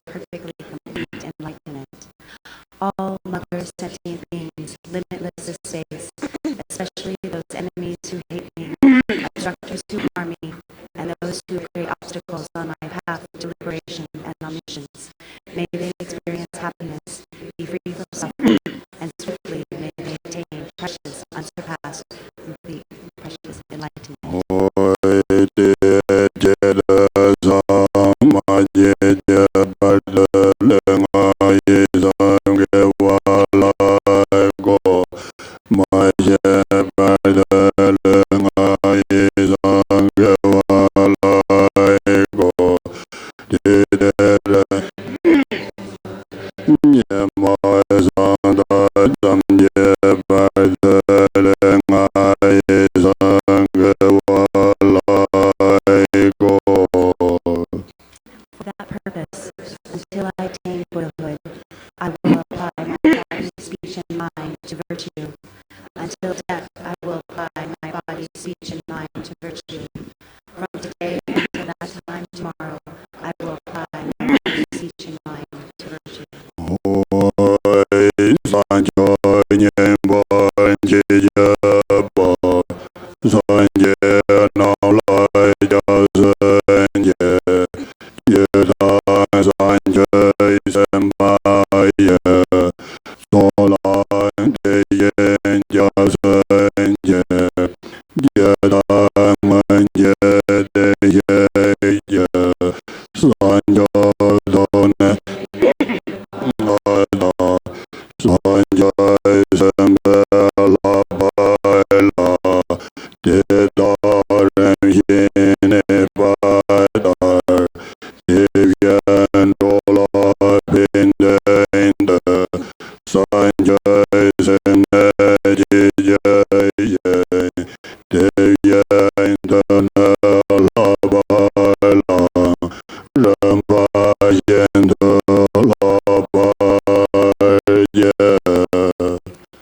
perfectly complete enlightenment. All mother sentient beings, limitless as space, especially those enemies who hate me, obstructors who harm me, and those who create obstacles on my path to liberation and omniscience. May they experience happiness, be free from suffering, and swiftly may they attain precious, unsurpassed, complete, precious enlightenment. For that purpose, until I attain Buddhahood, I will apply my body, speech, and mind to virtue. Until death, I will apply my body, speech, and mind to virtue. From today until that time tomorrow, I will apply my body, speech, and mind to virtue.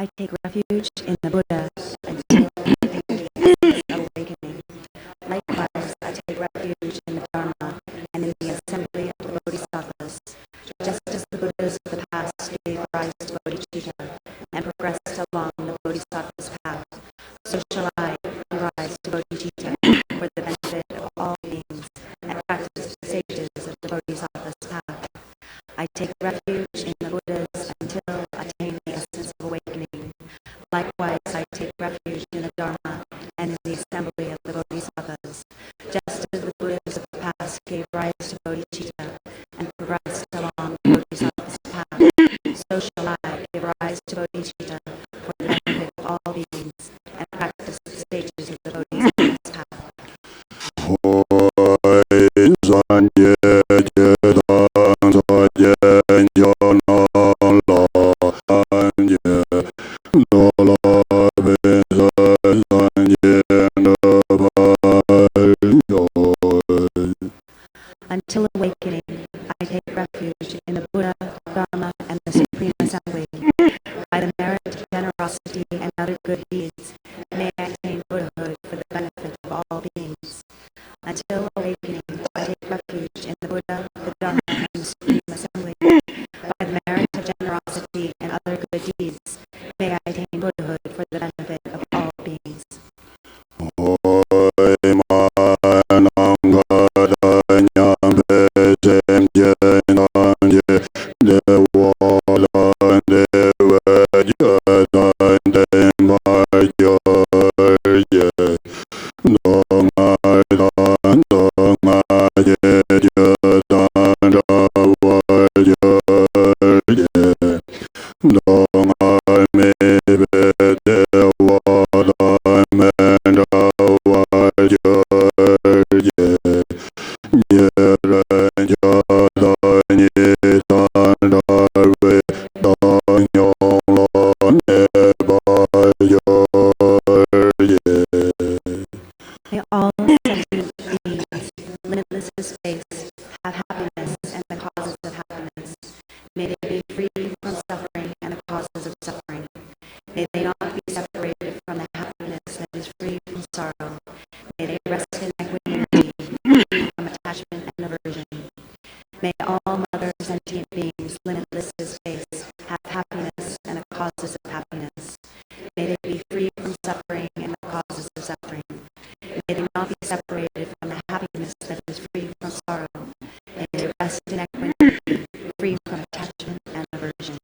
I take refuge in the Buddha until I attain the essence of awakening. Likewise, I take refuge in the Dharma and in the assembly of the Bodhisattvas. Just as the Buddhas of the past gave rise to bodhichitta and progressed along the Bodhisattva's path, so shall I give rise to bodhichitta for the benefit of all beings and practice the stages of the Bodhisattva's path. I take refuge in the Buddhas until I attain the essence of awakening. Likewise, I take refuge in the Dharma and in the assembly of the Bodhisattvas. Just as the Buddhas of the past gave rise to bodhichitta and progressed along the Bodhisattva's path, so shall I give rise to bodhichitta for the benefit of all beings and practice the stages of the Bodhisattva's path. Until awakening, I take refuge in the Buddha, Dharma, and the Supreme Assembly. By the merit, generosity, and other good deeds, may I attain Buddhahood for the benefit of all beings. Until awakening, I take refuge in the Buddha, the Dharma, and the Supreme Assembly. By the merit of generosity and other good deeds, may I attain Buddhahood for the benefit of all beings. May all sentient beings, limitless as space, have happiness and the causes of happiness. May they be free from suffering and the causes of suffering. May they not be separated from the happiness that is free from sorrow. May they rest in equanimity, free from attachment and aversion. May all mother sentient beings, limitless as space, have happiness and the causes of happiness. May they be free from suffering and the causes of suffering. May they not be separated from the happiness that is free from sorrow. May they rest in equanimity, free from attachment and aversion.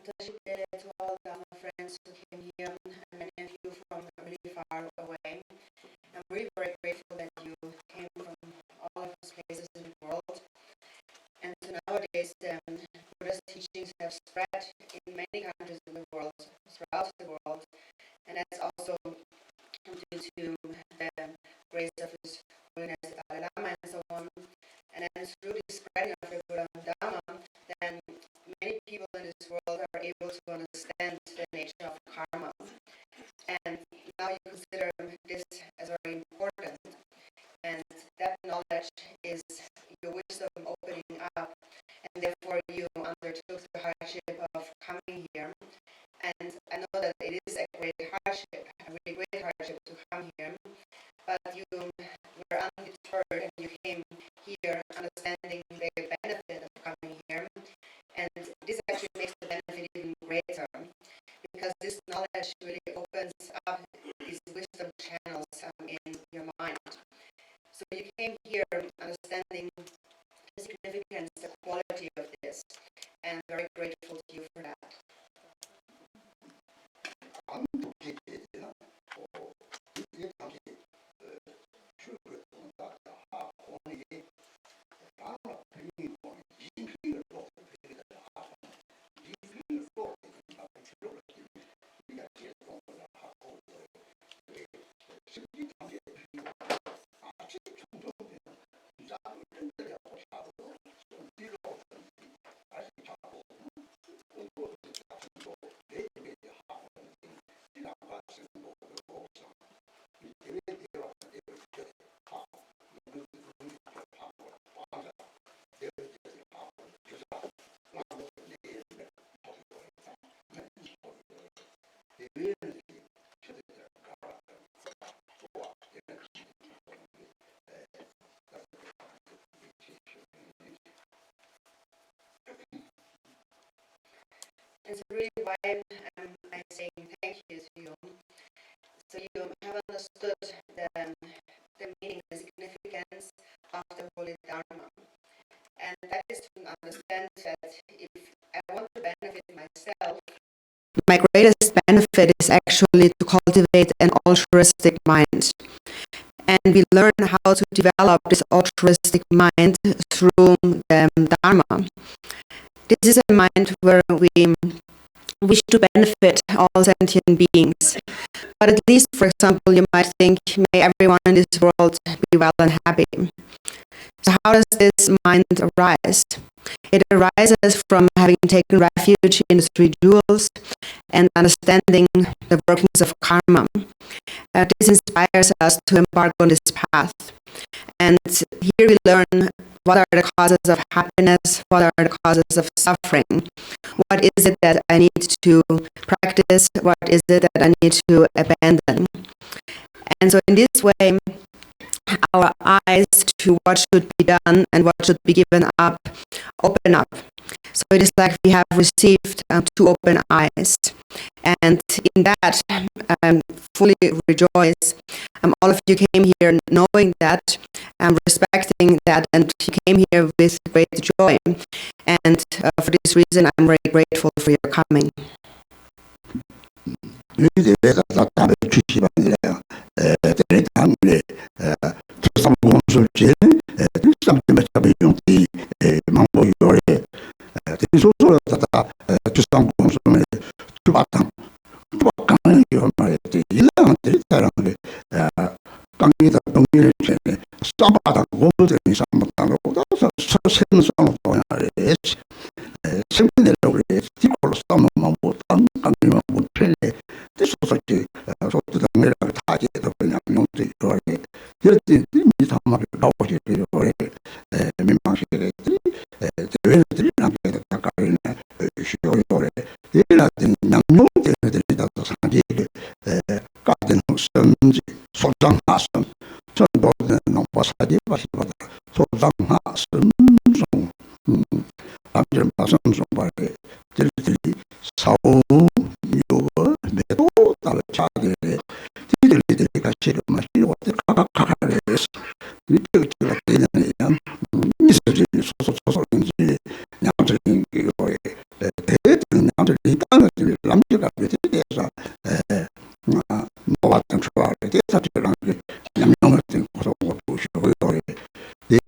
to all the friends who came here, and many of you from really far away. I'm really very grateful that you came from all of these places in the world. And so nowadays, Buddha's teachings have spread in many countries in the world, throughout the world, and that's also due to the grace of His Holiness the Dalai Lama and so on. And then through the spreading of the Buddha Dharma, then many people in this world are able to understand the nature of karma. And now you consider this as very important. And that knowledge is your wisdom opening up. And therefore you undertook the hardship of coming here. And I know that it is a great hardship, a really great hardship to come here. But you were undeterred and you came here understanding the benefit of coming here. And this actually makes the benefit even greater, because this knowledge really opens up these wisdom channels in your mind. So you came here understanding the significance, the quality of this, and very grateful to you for that. It's really why I'm saying thank you to you. So you have understood the meaning, the significance of the Holy Dharma. And that is to understand that if I want to benefit myself, my greatest benefit is actually to cultivate an altruistic mind. And we learn how to develop this altruistic mind through the Dharma. This is a mind where we wish to benefit all sentient beings. But at least, for example, you might think, may everyone in this world be well and happy. So how does this mind arise? It arises from having taken refuge in the three jewels and understanding the workings of karma. This inspires us to embark on this path. And here we learn what are the causes of happiness, what are the causes of suffering, what is it that I need to practice, what is it that I need to abandon. And so in this way, our eyes to what should be done and what should be given up open up. So it is like we have received two open eyes. And in that, fully rejoice. All of you came here knowing that, respecting that, and you came here with great joy. And for this reason, I'm very grateful for your coming. 땅을 남자가 대해서 모았던 수학에 대해서 저랑 양념을 고소고 주시고요. 네,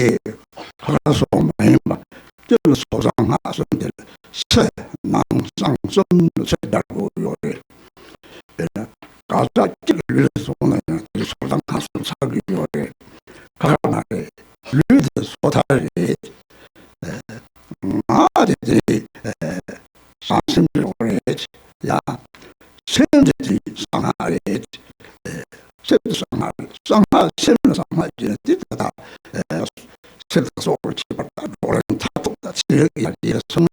그래서 매일만 저는 소상하선들 새 낭상선 새달고요. 가자 길을 소는 소상하선 사기요. 가나에 류드 소탈이 아들이 사심으로 야 생들이 상하에 상하 심상하지는 뜻다 세상속으로 집었다 노래는 다톡다 지역이야 성이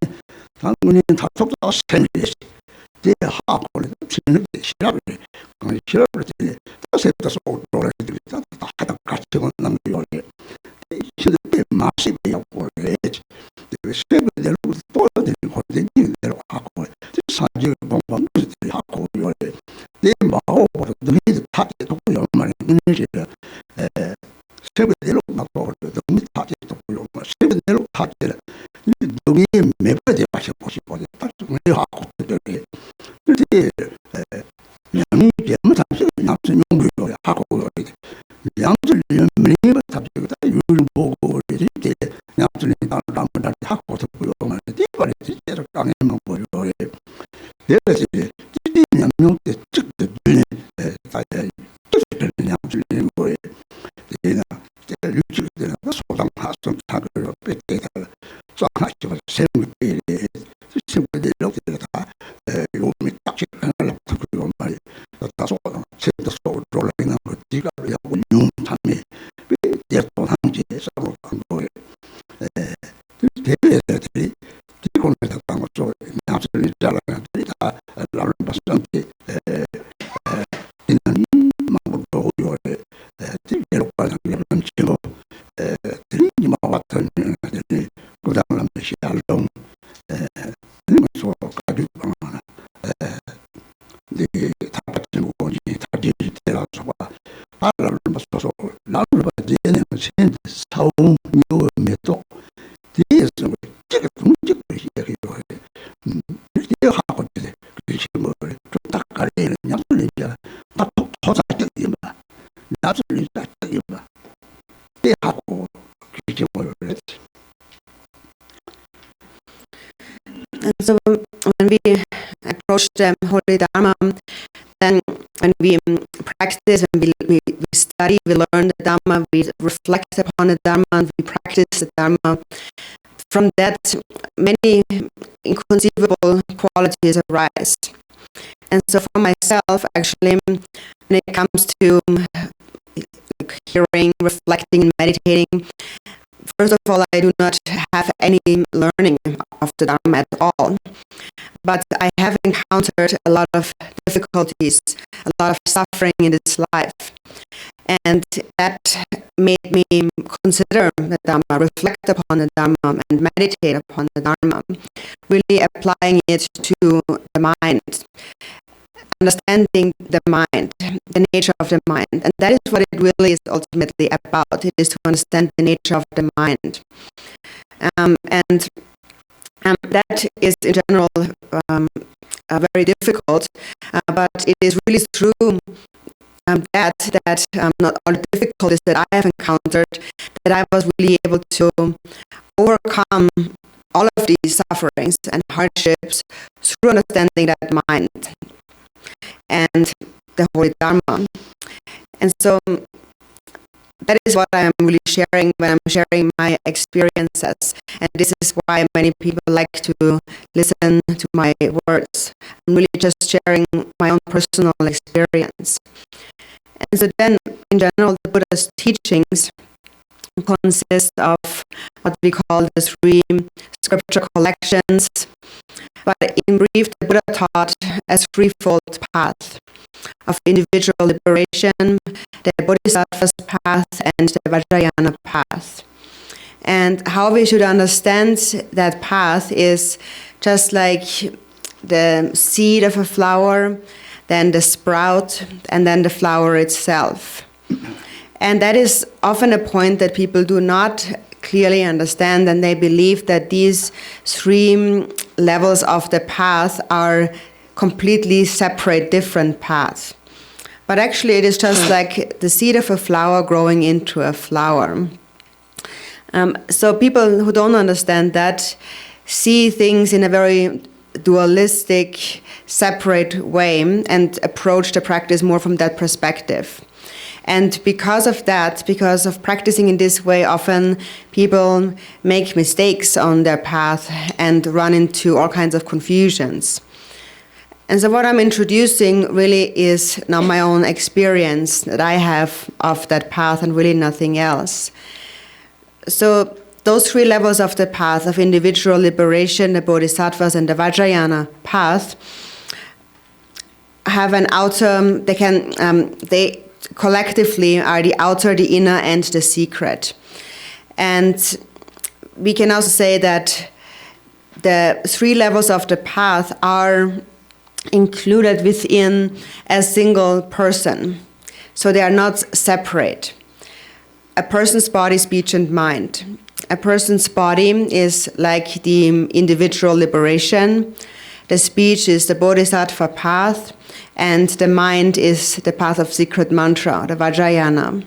당연히 다톡다 생일이 대하고는 지는 시라를 시라를 세상속으로 노래들이 다 하다 같이 건는 요리 시대 맛이 배웠고 세계대로 또들고 대로 하고 사지 공부들이 하고 요리 내 마음으로 너희들 다 되고 얼마나 힘들지 세계대로 하고 너희 다 되고 세계대로 다 되는 너희 몇 번째 마셔 보시고 딱 하고 그때 양이 되면 당신 남순 용부요 하고 양들 매일 답지가 율보고 이제 양들이 나라면 하고 듣고요. 이번에 진짜로 강해만 보여. 내가 이제 양용 때 즉도 들리 다들 양들이 거에 내가 제가 육지를 소당 하선 타그로 뺏게다 쌍하시고 생물이 생물이 이렇게 다 요미 딱지 하나 그리고 말이 다소 세도 소로 있는 거 지가 하고 용탐이 예쁜 항지에서 한 거에 대배들이 기본에서 한 것도 나중에 잘하는들이 다 나를 봤던데 있는 마음도 요래 외롭다는 그런 제목 드림과 같은 애들이 그다음에 시알동 그러면서 가지고 네 다같이 뭐지 다지 때라서 알을 맞춰서 나를 받지는 신 사용 요매도 뒤에서 제가 동작을 시작해요. 이렇게 하고 이제 그래서 뭐좀 닦아내는 약을 이제 딱 토사적이면 나를 이제 때 하고 그렇게 뭘 했지. And so when we approach the Holy Dharma, then when we practice, when we study, we learn the Dharma, we reflect upon the Dharma, and we practice the Dharma. From that, many inconceivable qualities arise. And so for myself, actually, when it comes to hearing, reflecting, and meditating, first of all, I do not have any learning of the Dharma at all. But I have encountered a lot of difficulties, a lot of suffering in this life. And that made me consider the Dharma, reflect upon the Dharma, and meditate upon the Dharma, really applying it to the mind, understanding the mind, the nature of the mind. And that is what it really is ultimately about. It is to understand the nature of the mind. And that is in general very difficult, but it is really true that not all the difficulties that I have encountered, that I was really able to overcome all of these sufferings and hardships through understanding that mind and the Holy Dharma. And so that is what I am really sharing when I'm sharing my experiences. And this is why many people like to listen to my words. I'm really just sharing my own personal experience. And so then, in general, the Buddha's teachings consist of what we call the three scripture collections. But in brief, the Buddha taught a threefold path of individual liberation, the Bodhisattva's path, and the Vajrayana path. And how we should understand that path is just like the seed of a flower, then the sprout, and then the flower itself. And that is often a point that people do not clearly understand, and they believe that these three levels of the path are completely separate, different paths. But actually it is just like the seed of a flower growing into a flower. So people who don't understand that see things in a very dualistic, separate way and approach the practice more from that perspective. And because of that, because of practicing in this way, often people make mistakes on their path and run into all kinds of confusions. And so what I'm introducing really is now my own experience that I have of that path and really nothing else. So those three levels of the path of individual liberation, the bodhisattvas and the Vajrayana path, have an outer, they collectively are the outer, the inner, and the secret. And we can also say that the three levels of the path are included within a single person. So they are not separate. A person's body, speech, and mind. A person's body is like the individual liberation. The speech is the bodhisattva path, and the mind is the path of secret mantra, the Vajrayana.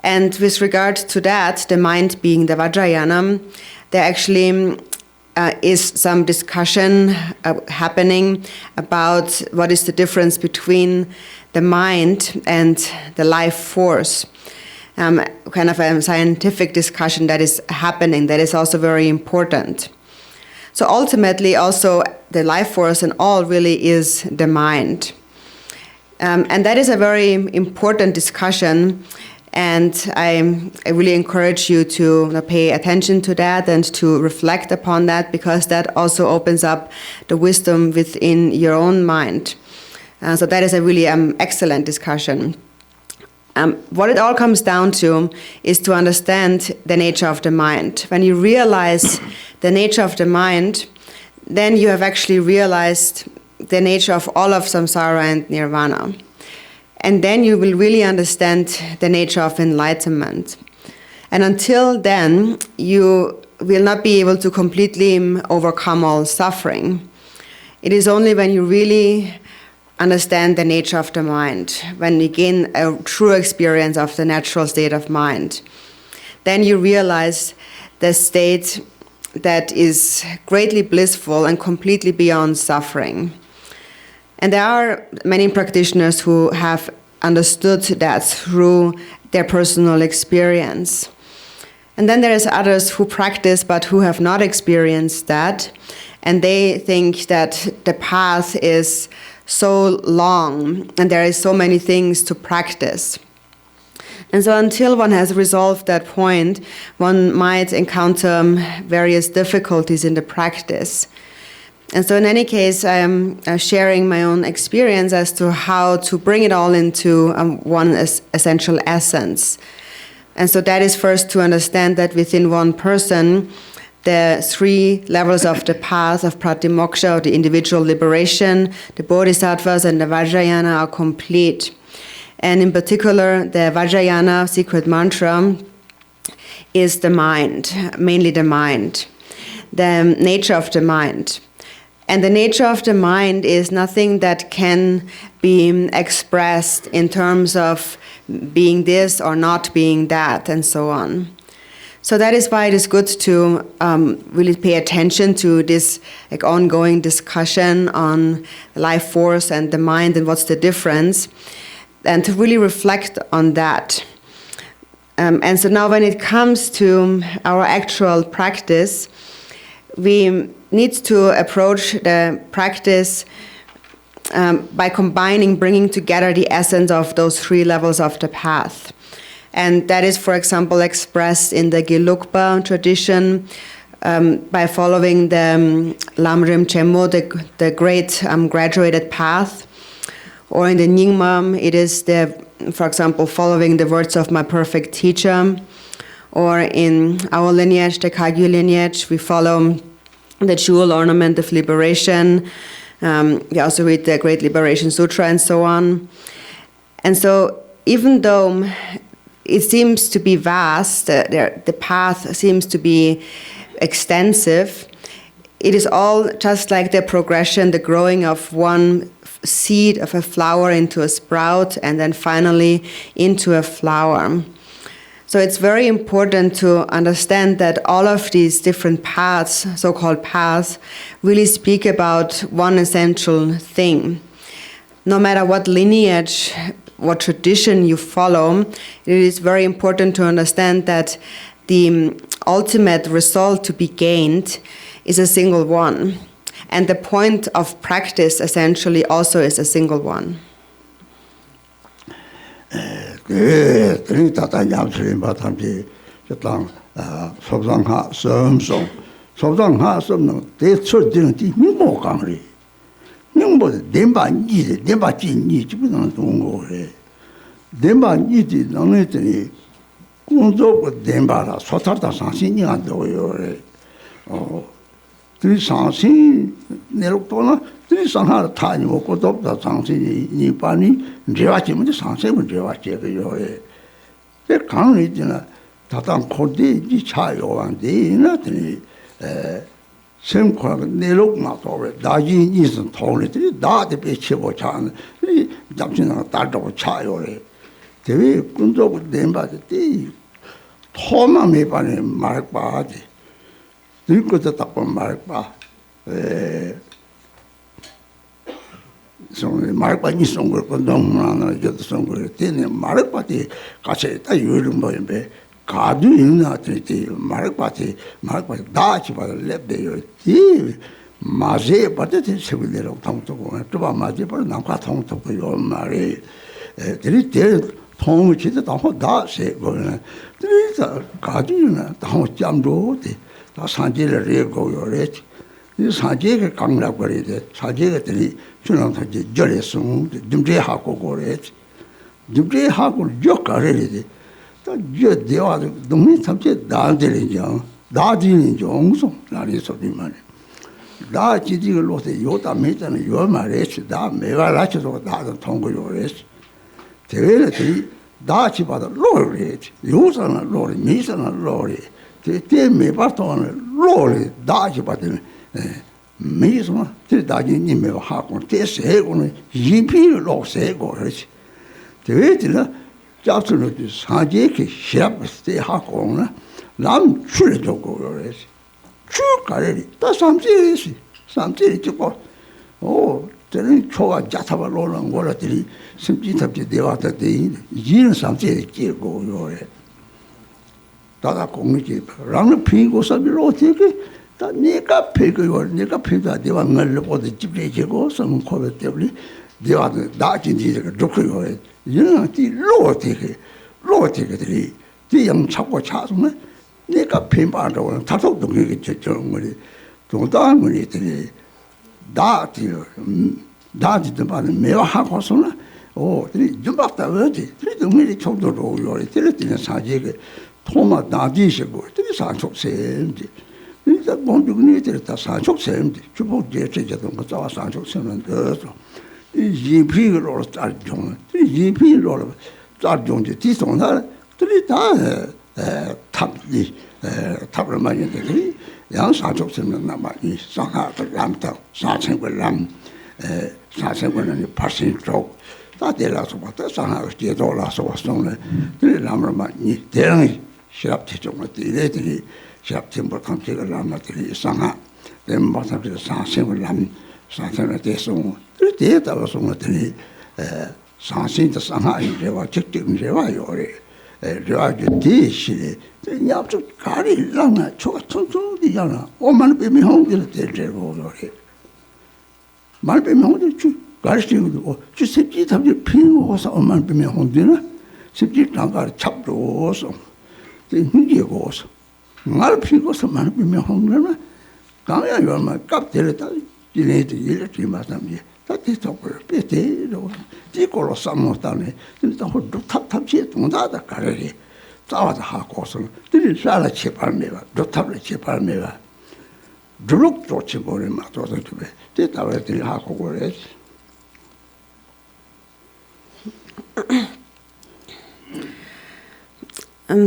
And with regard to that, the mind being the Vajrayana, there actually is some discussion happening about what is the difference between the mind and the life force. Kind of a scientific discussion that is happening that is also very important. So ultimately also the life force and all really is the mind. And that is a very important discussion, and I really encourage you to pay attention to that and to reflect upon that, because that also opens up the wisdom within your own mind. So that is a really excellent discussion. What it all comes down to is to understand the nature of the mind. When you realize the nature of the mind, then you have actually realized the nature of all of samsara and nirvana. And then you will really understand the nature of enlightenment. And until then, you will not be able to completely overcome all suffering. It is only when you really understand the nature of the mind, when you gain a true experience of the natural state of mind, then you realize the state that is greatly blissful and completely beyond suffering. And there are many practitioners who have understood that through their personal experience. And then there is others who practice but who have not experienced that, and they think that the path is so long and there is so many things to practice. And so until one has resolved that point, one might encounter various difficulties in the practice. And so in any case, I am sharing my own experience as to how to bring it all into one essential essence. And so that is first to understand that within one person, the three levels of the path of pratimoksha, or the individual liberation, the bodhisattvas and the Vajrayana are complete. And in particular, the Vajrayana secret mantra is the mind, mainly the mind, the nature of the mind. And the nature of the mind is nothing that can be expressed in terms of being this or not being that, and so on. So that is why it is good to really pay attention to this ongoing discussion on life force and the mind and what's the difference, and to really reflect on that. And so now when it comes to our actual practice, we need to approach the practice by bringing together the essence of those three levels of the path. And that is, for example, expressed in the Gelugpa tradition by following the Lamrim Chenmo, the great graduated path. Or in the Nyingma, it is, for example, following the words of my perfect teacher. Or in our lineage, the Kagyu lineage, we follow the jewel ornament of liberation. We also read the Great Liberation Sutra and so on. And so even though it seems to be vast, the path seems to be extensive, it is all just like the progression, the growing of one seed of a flower into a sprout and then finally into a flower. So it's very important to understand that all of these different paths, so-called paths, really speak about one essential thing. No matter what lineage, what tradition you follow, it is very important to understand that the ultimate result to be gained is a single one. And the point of practice essentially also is a single one.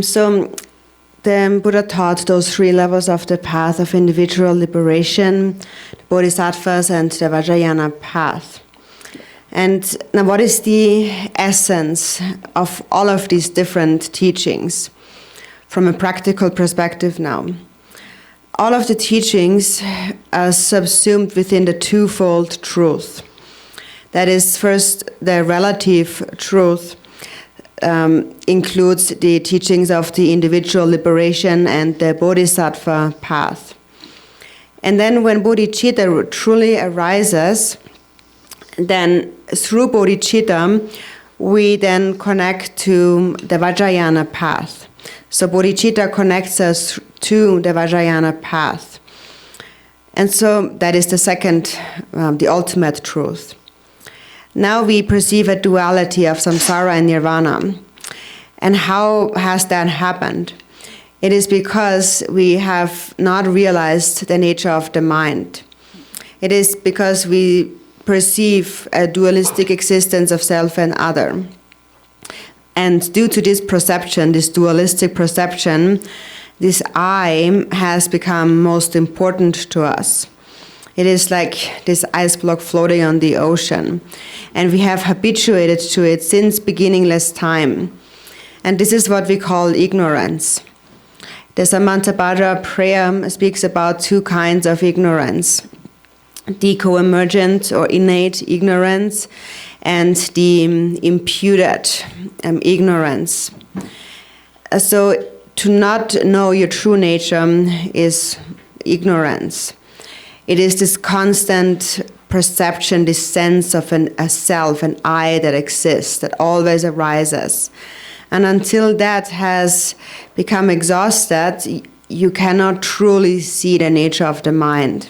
So the Buddha taught those 3 levels of the path of individual liberation, the bodhisattvas and the Vajrayana path. And now what is the essence of all of these different teachings from a practical perspective now? All of the teachings are subsumed within the twofold truth. That is, first, the relative truth includes the teachings of the individual liberation and the bodhisattva path. And then when bodhicitta truly arises, then through bodhicitta, we then connect to the Vajrayana path. So bodhicitta connects us to the Vajrayana path. And so that is the second, the ultimate truth. Now we perceive a duality of samsara and nirvana. And how has that happened? It is because we have not realized the nature of the mind. It is because we perceive a dualistic existence of self and other. And due to this perception, this dualistic perception, this I has become most important to us. It is like this ice block floating on the ocean. And we have habituated to it since beginningless time. And this is what we call ignorance. The Samantabhadra prayer speaks about 2 kinds of ignorance. The co-emergent or innate ignorance and the imputed ignorance. So to not know your true nature is ignorance. It is this constant perception, this sense of a self, an I that exists, that always arises. And until that has become exhausted, you cannot truly see the nature of the mind.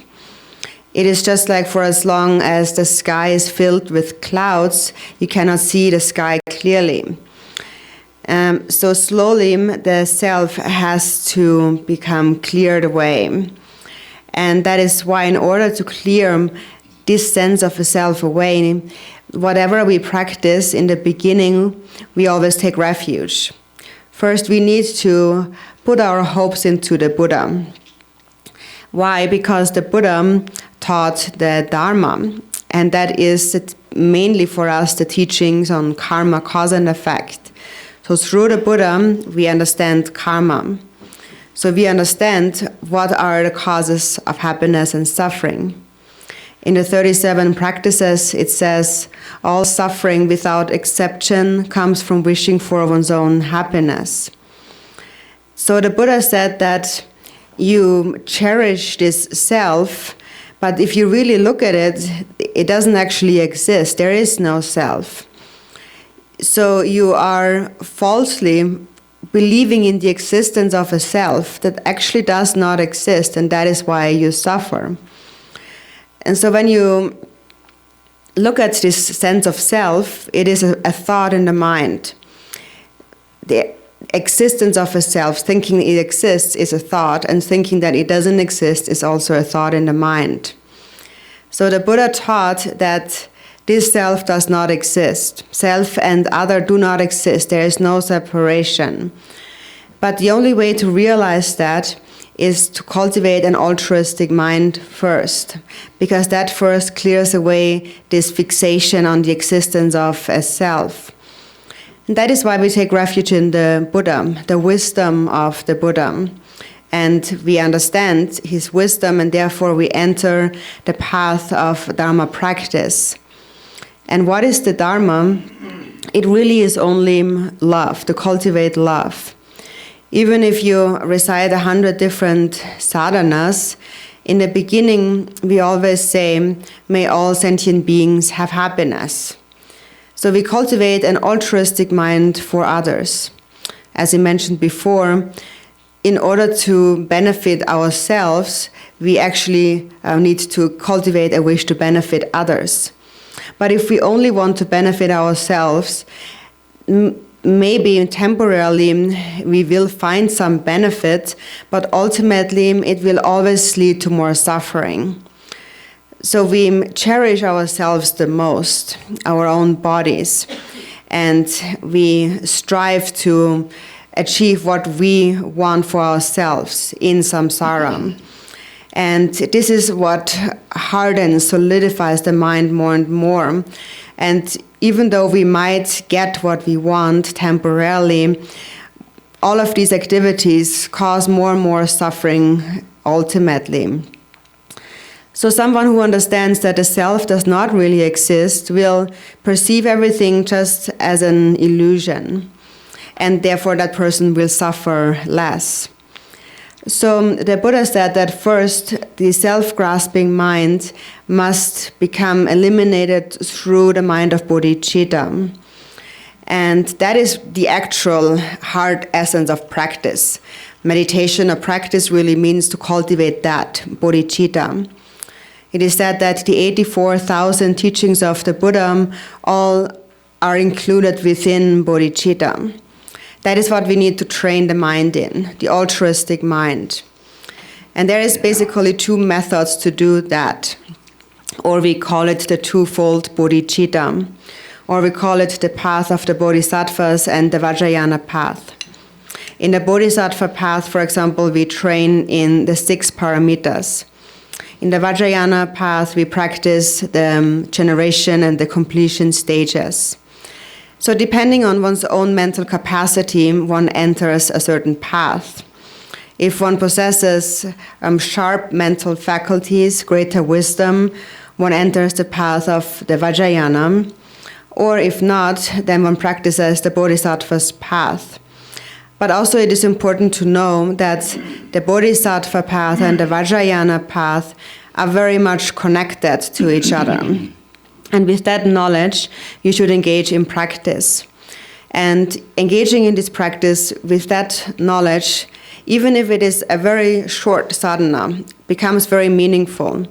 It is just like for as long as the sky is filled with clouds, you cannot see the sky clearly. So slowly the self has to become cleared away. And that is why in order to clear this sense of a self away, whatever we practice in the beginning, we always take refuge. First, we need to put our hopes into the Buddha. Why? Because the Buddha taught the Dharma, and that is mainly for us the teachings on karma, cause and effect. So through the Buddha, we understand karma. So we understand what are the causes of happiness and suffering. In the 37 practices, it says, all suffering without exception comes from wishing for one's own happiness. So the Buddha said that you cherish this self, but if you really look at it, it doesn't actually exist. There is no self. So you are falsely believing in the existence of a self that actually does not exist, and that is why you suffer. And so when you look at this sense of self, it is a thought in the mind. The existence of a self, thinking it exists, is a thought, and thinking that it doesn't exist is also a thought in the mind. So the Buddha taught that this self does not exist. Self and other do not exist. There is no separation. But the only way to realize that is to cultivate an altruistic mind first, because that first clears away this fixation on the existence of a self. And that is why we take refuge in the Buddha, the wisdom of the Buddha. And we understand his wisdom, and therefore we enter the path of Dharma practice. And what is the Dharma? It really is only love, to cultivate love. Even if you recite 100 different sadhanas, in the beginning we always say, may all sentient beings have happiness. So we cultivate an altruistic mind for others. As I mentioned before, in order to benefit ourselves, we actually need to cultivate a wish to benefit others. But if we only want to benefit ourselves, maybe temporarily we will find some benefit, but ultimately it will always lead to more suffering. So we cherish ourselves the most, our own bodies, and we strive to achieve what we want for ourselves in samsara. And this is what hardens, solidifies the mind more and more. And even though we might get what we want temporarily, all of these activities cause more and more suffering ultimately. So someone who understands that the self does not really exist will perceive everything just as an illusion, and therefore that person will suffer less. So the Buddha said that first the self-grasping mind must become eliminated through the mind of bodhichitta. And that is the actual heart essence of practice. Meditation or practice really means to cultivate that, bodhichitta. It is said that the 84,000 teachings of the Buddha all are included within bodhichitta. That is what we need to train the mind in, the altruistic mind. And there is basically two methods to do that. Or we call it the twofold bodhicitta. Or we call it the path of the bodhisattvas and the Vajrayana path. In the bodhisattva path, for example, we train in the 6 paramitas. In the Vajrayana path, we practice the generation and the completion stages. So depending on one's own mental capacity, one enters a certain path. If one possesses sharp mental faculties, greater wisdom, one enters the path of the Vajrayana. Or if not, then one practices the bodhisattva's path. But also it is important to know that the bodhisattva path and the Vajrayana path are very much connected to each other. And with that knowledge, you should engage in practice. And engaging in this practice with that knowledge, even if it is a very short sadhana, becomes very meaningful.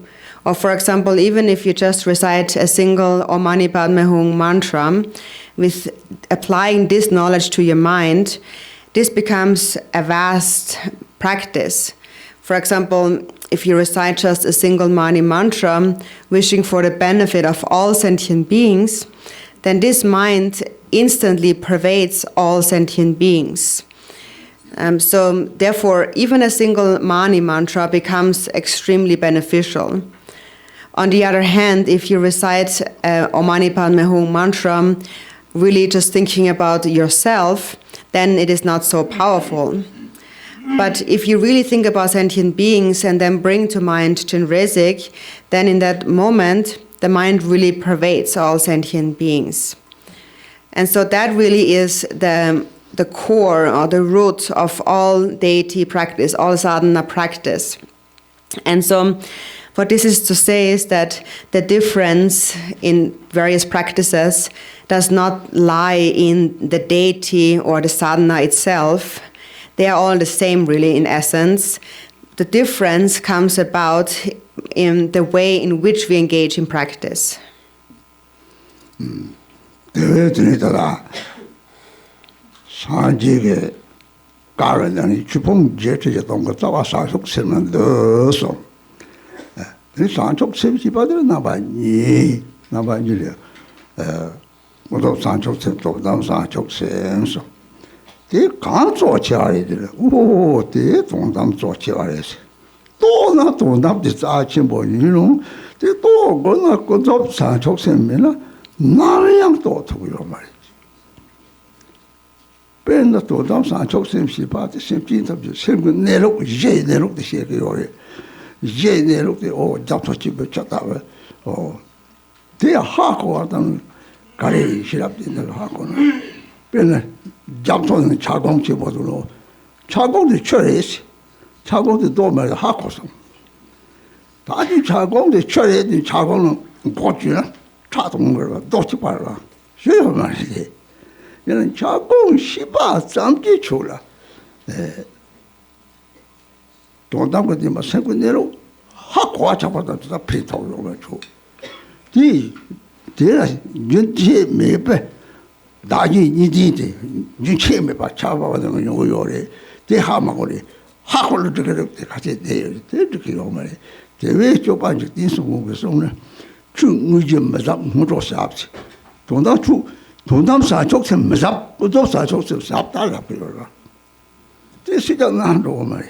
Or for example, even if you just recite a single Om Mani Padme Hum mantra, with applying this knowledge to your mind, this becomes a vast practice. For example, if you recite just a single Mani mantra, wishing for the benefit of all sentient beings, then this mind instantly pervades all sentient beings. So therefore, even a single Mani mantra becomes extremely beneficial. On the other hand, if you recite Om Mani Padme Hum mantra, really just thinking about yourself, then it is not so powerful. But if you really think about sentient beings and then bring to mind Chenrezig, then in that moment, the mind really pervades all sentient beings. And so that really is the core or the root of all deity practice, all sadhana practice. And so what this is to say is that the difference in various practices does not lie in the deity or the sadhana itself. They are all the same, really, in essence. The difference comes about in the way in which we engage in practice. They can't watch it. Oh, they don't watch it. Don't have this archimbo, you know. They don't go up Sanchok and Nariam thought to your marriage. Ben the two dumps Sanchok seems she party, same of the same Nero, Jay, Nero, the Shakiri, Jay, Nero, the old Japtochi, Chatawa. Oh, they are Hako than Kari, she up in the Hako. Ben Japton Chagong Chibodulo. Chagong the church, Chagong the dormer, Hakosom. Tadi Chagong the church in Chagong, Gotcha, Chatung, Dochipara. She married. Then Chagong, Shiba, Zamki Chula. Don't have with him a second nero. Hakwacha about the pit of the two. There, you maybe. Daji Niditi, you came about Chava and Yore, they hamagori, Hakol to get up the Cassette, they took it over. They raised your budget this movie sooner. True Museum Mazap Motosabs. Don't know true, don't know Sanchok and Mazap, those Sanchok of Saptala. This is not normal.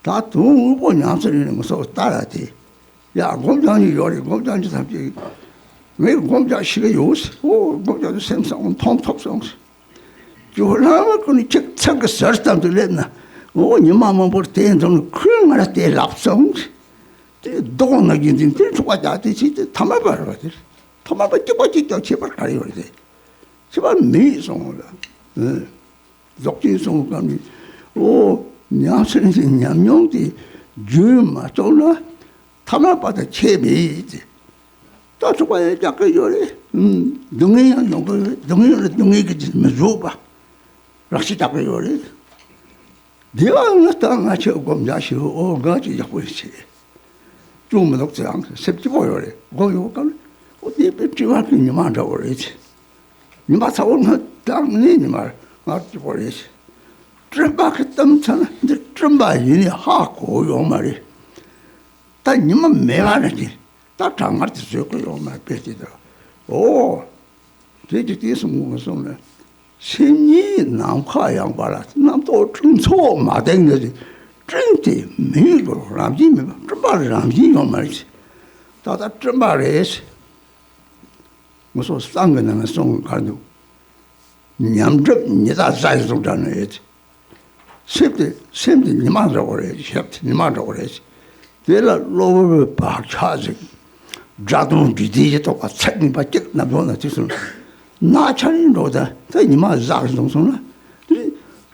That don't want answering so started. Yeah, go down your go down to something. Maybe go down she use, or go down the same song, top songs. You are never going to check a search down to Lena. Oh, your mamma put things on the cream at the lap songs. They don't again into what that is it, Tamaba. Tamaba, what you don't check carry over there. She was me song. Doctor song coming. Oh, Nyansen in Yamyong, Jim, Matona, Tamaba, Chemi. That's why I got your don't get Mazuba. Rashita Yori. The other tongue I shall go Yashu or Gaji Yahuishi. Jum Doctor, 70 go you come. What the picture in your mouth over it? You must have her down anymore, not for it. Trim back at them, the trim by in a hawk or your Mary. Then you must marry. That tongue at the circle of my petty. Oh, did it is moving somewhere. Sinyi nam kayang balat nam to chung so ma deng de drink me go ramji me trba ramji yo maris ta trba res mo so sang na song kan nyam drip ni da sai so dan et sempre ni ma ro re shept ni ma ro re de la lo ba cha ji jadun ji ji to ka chak ni ba chik na bo na chi su 나 차린 로다. 또 이마 자동송나.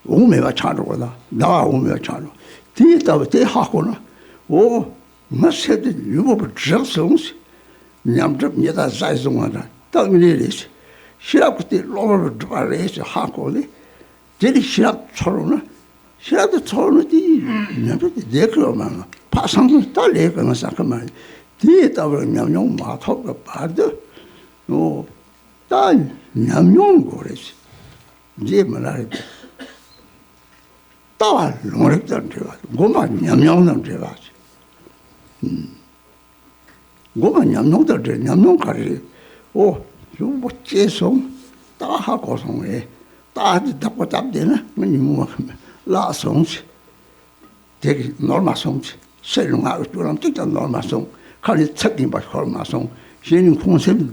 오메가 차로다. 나 오메가 차로. 뒤에다 대 하고나. 오, 마세드 유모브 적송스. 냠접 니다 자이송하다. 당리리스. 시랍때 로버 드바레스 하고네. 제리 시랍 초로나. 시랍도 초로디. 냠접 데크로만. 파상도 달레거나 사카만. 뒤에다 냠냠 마토가 바드. 오, 딸 냠용 거래지. 이제 말하래. 딸 노력던 제가 고마 냠용는 제가. 고마 냠용도 제 냠용 가리. 오, 요뭐 제송 다 하고 송에 다지 답고 답되나? 뭐니 뭐 라송스. 되게 놀마송스. 세롱하고 그럼 진짜 놀마송. 칼이 책임 받고 놀마송. 신인 콘셉트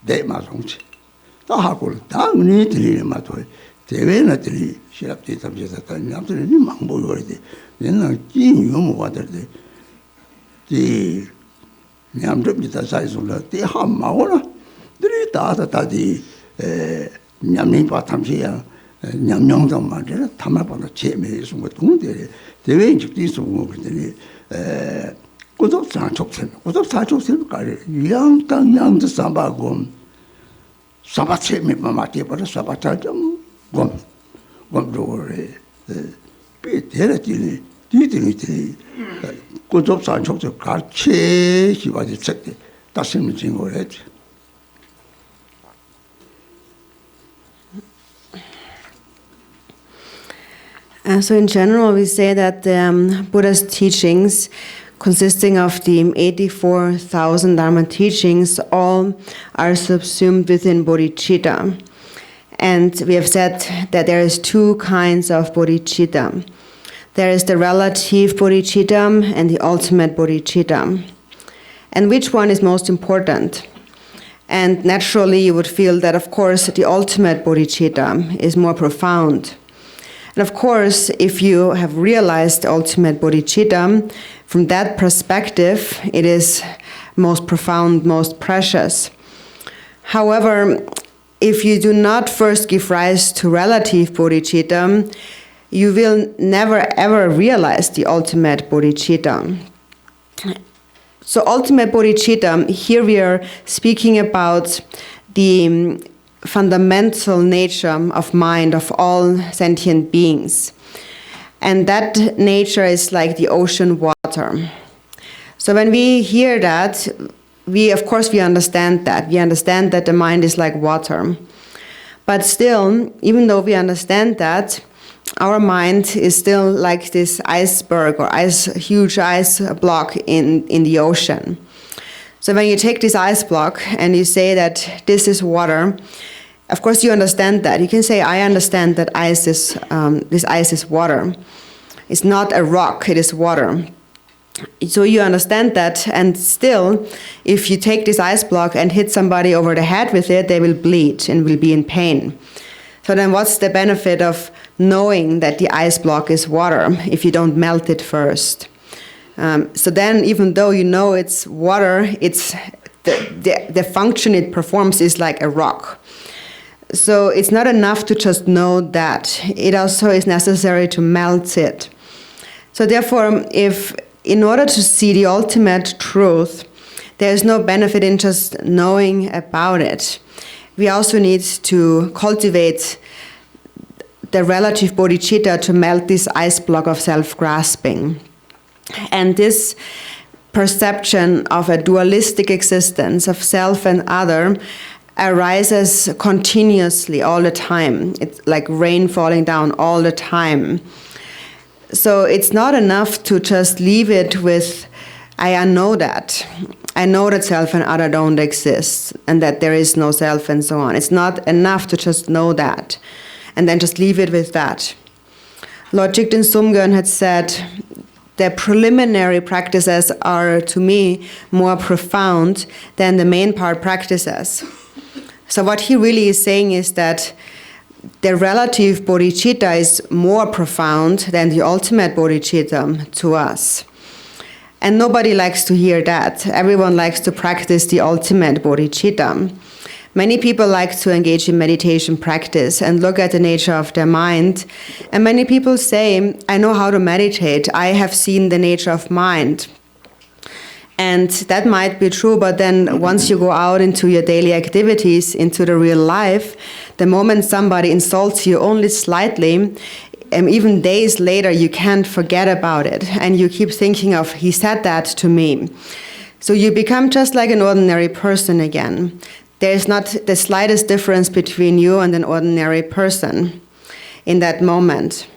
대마송스. 다 하고 당연히 들리는 맛도 대외나 들리 시합대 담제다 남들이 망보여 그래. 내가 찐 유모 받을때 이 냠접니다 사이송라 대한 마오나 들이 다다다디 냠님 바탐시야 냠명도 말이야 담아봐도 재미있는 거 동대 대외 직디서 뭐 그랬더니 고독사 족생 가리 양땅 양도 삼바고 사바체 미마마티 버서 사바차 좀 곰도래 비테라티니 디디니 고접산 족적 같이 시바지 책대 다시는 진거래. So in general, we say that the Buddha's teachings, consisting of the 84,000 Dharma teachings, all are subsumed within bodhicitta. And we have said that there is two kinds of bodhicitta. There is the relative bodhicitta and the ultimate bodhicitta. And which one is most important? And naturally you would feel that, of course, the ultimate bodhicitta is more profound. And of course, if you have realized ultimate bodhicitta, from that perspective, it is most profound, most precious. However, if you do not first give rise to relative bodhicitta, you will never ever realize the ultimate bodhicitta. So ultimate bodhicitta, here we are speaking about the fundamental nature of mind of all sentient beings. And that nature is like the ocean water. So when we hear that, we understand that. We understand that the mind is like water. But still, even though we understand that, our mind is still like this iceberg or huge ice block in the ocean. So when you take this ice block and you say that this is water, Of course, you understand that. You can say, I understand that ice is, this ice is water. It's not a rock, it is water. So you understand that, and still, if you take this ice block and hit somebody over the head with it, they will bleed and will be in pain. So then what's the benefit of knowing that the ice block is water if you don't melt it first? So then, even though you know it's water, it's the function it performs is like a rock. So it's not enough to just know that. It also is necessary to melt it. So therefore, in order to see the ultimate truth, there is no benefit in just knowing about it. We also need to cultivate the relative bodhicitta to melt this ice block of self-grasping. And this perception of a dualistic existence of self and other arises continuously all the time. It's like rain falling down all the time. So it's not enough to just leave it with, I know that. I know that self and other don't exist and that there is no self and so on. It's not enough to just know that and then just leave it with that. Lord Jigten Sumgön had said, the preliminary practices are, to me, more profound than the main part practices. So what he really is saying is that the relative bodhicitta is more profound than the ultimate bodhicitta to us. And nobody likes to hear that. Everyone likes to practice the ultimate bodhicitta. Many people like to engage in meditation practice and look at the nature of their mind. And many people say, I know how to meditate. I have seen the nature of mind. And that might be true, but then once you go out into your daily activities, into the real life, the moment somebody insults you only slightly, even days later, you can't forget about it. And you keep thinking of, he said that to me. So you become just like an ordinary person again. There is not the slightest difference between you and an ordinary person in that moment.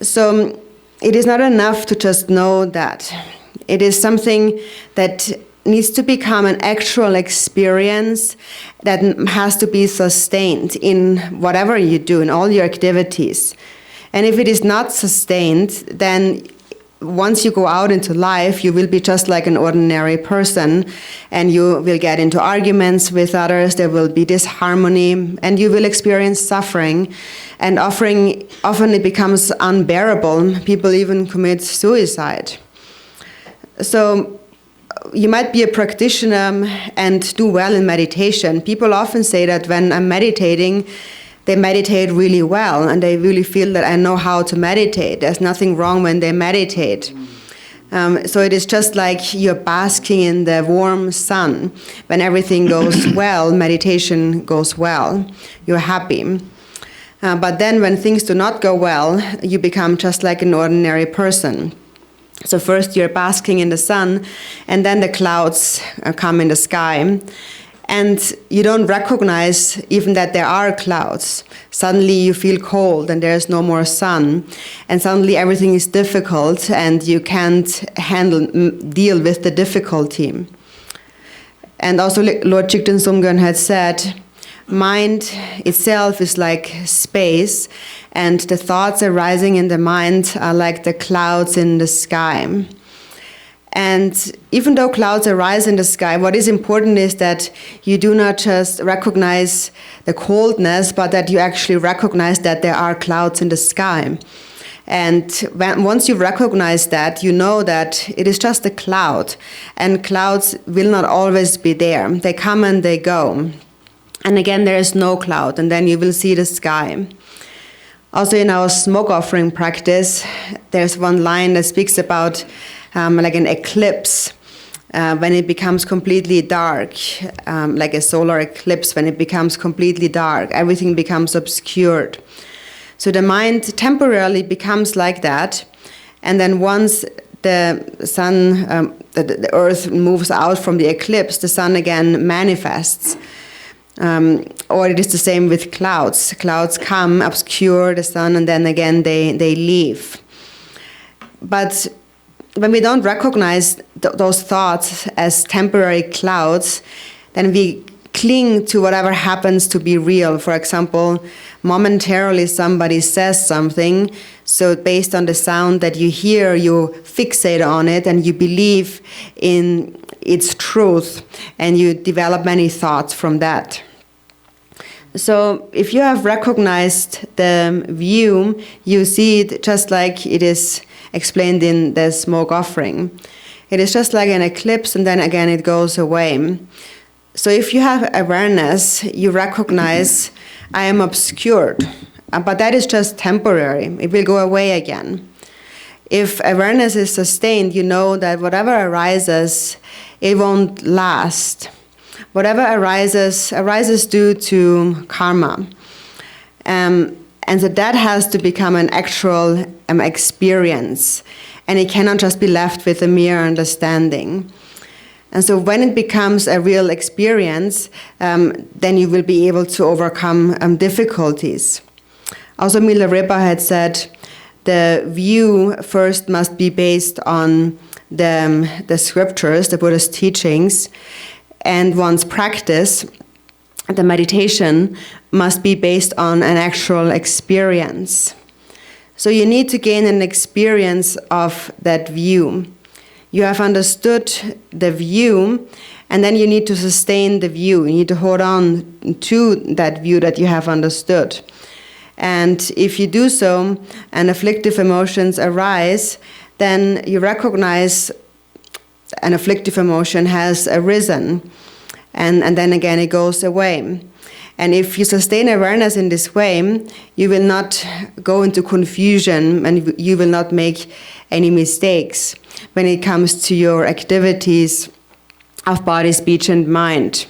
So it is not enough to just know that. It is something that needs to become an actual experience that has to be sustained in whatever you do, in all your activities. And if it is not sustained, then once you go out into life, you will be just like an ordinary person, and you will get into arguments with others, there will be disharmony, and you will experience suffering. And often it becomes unbearable. People even commit suicide. So you might be a practitioner and do well in meditation. People often say that when I'm meditating, they meditate really well and they really feel that I know how to meditate. There's nothing wrong when they meditate. So it is just like you're basking in the warm sun. When everything goes well, meditation goes well. You're happy. But then when things do not go well, you become just like an ordinary person. So first you're basking in the sun, and then the clouds come in the sky. And you don't recognize even that there are clouds. Suddenly you feel cold and there's no more sun. And suddenly everything is difficult and you can't deal with the difficulty. And also Lord Jigten Sumgön had said, mind itself is like space, and the thoughts arising in the mind are like the clouds in the sky. And even though clouds arise in the sky, what is important is that you do not just recognize the coldness, but that you actually recognize that there are clouds in the sky. And once you recognize that, you know that it is just a cloud, and clouds will not always be there. They come and they go. And again, there is no cloud, and then you will see the sky. Also in our smoke offering practice, there's one line that speaks about like an eclipse, when it becomes completely dark, like a solar eclipse, when it becomes completely dark, everything becomes obscured. So the mind temporarily becomes like that, and then once the sun, the earth moves out from the eclipse, the sun again manifests. Or it is the same with clouds. Clouds come, obscure the sun, and then again they leave. But when we don't recognize those thoughts as temporary clouds, then we cling to whatever happens to be real. For example, momentarily somebody says something, so based on the sound that you hear, you fixate on it and you believe in its truth, and you develop many thoughts from that. So if you have recognized the view, you see it just like it is explained in the smoke offering. It is just like an eclipse, and then again it goes away. So if you have awareness, you recognize, I am obscured, but that is just temporary. It will go away again. If awareness is sustained, you know that whatever arises, it won't last. Whatever arises due to karma. And so that has to become an actual experience. And it cannot just be left with a mere understanding. And so when it becomes a real experience, then you will be able to overcome difficulties. Also, Milarepa had said, the view first must be based on the scriptures, the Buddha's teachings, and one's practice, the meditation, must be based on an actual experience. So you need to gain an experience of that view. You have understood the view, and then you need to sustain the view. You need to hold on to that view that you have understood. And if you do so, and afflictive emotions arise, then you recognize an afflictive emotion has arisen, and then again it goes away. And if you sustain awareness in this way, you will not go into confusion, and you will not make any mistakes when it comes to your activities of body, speech, and mind.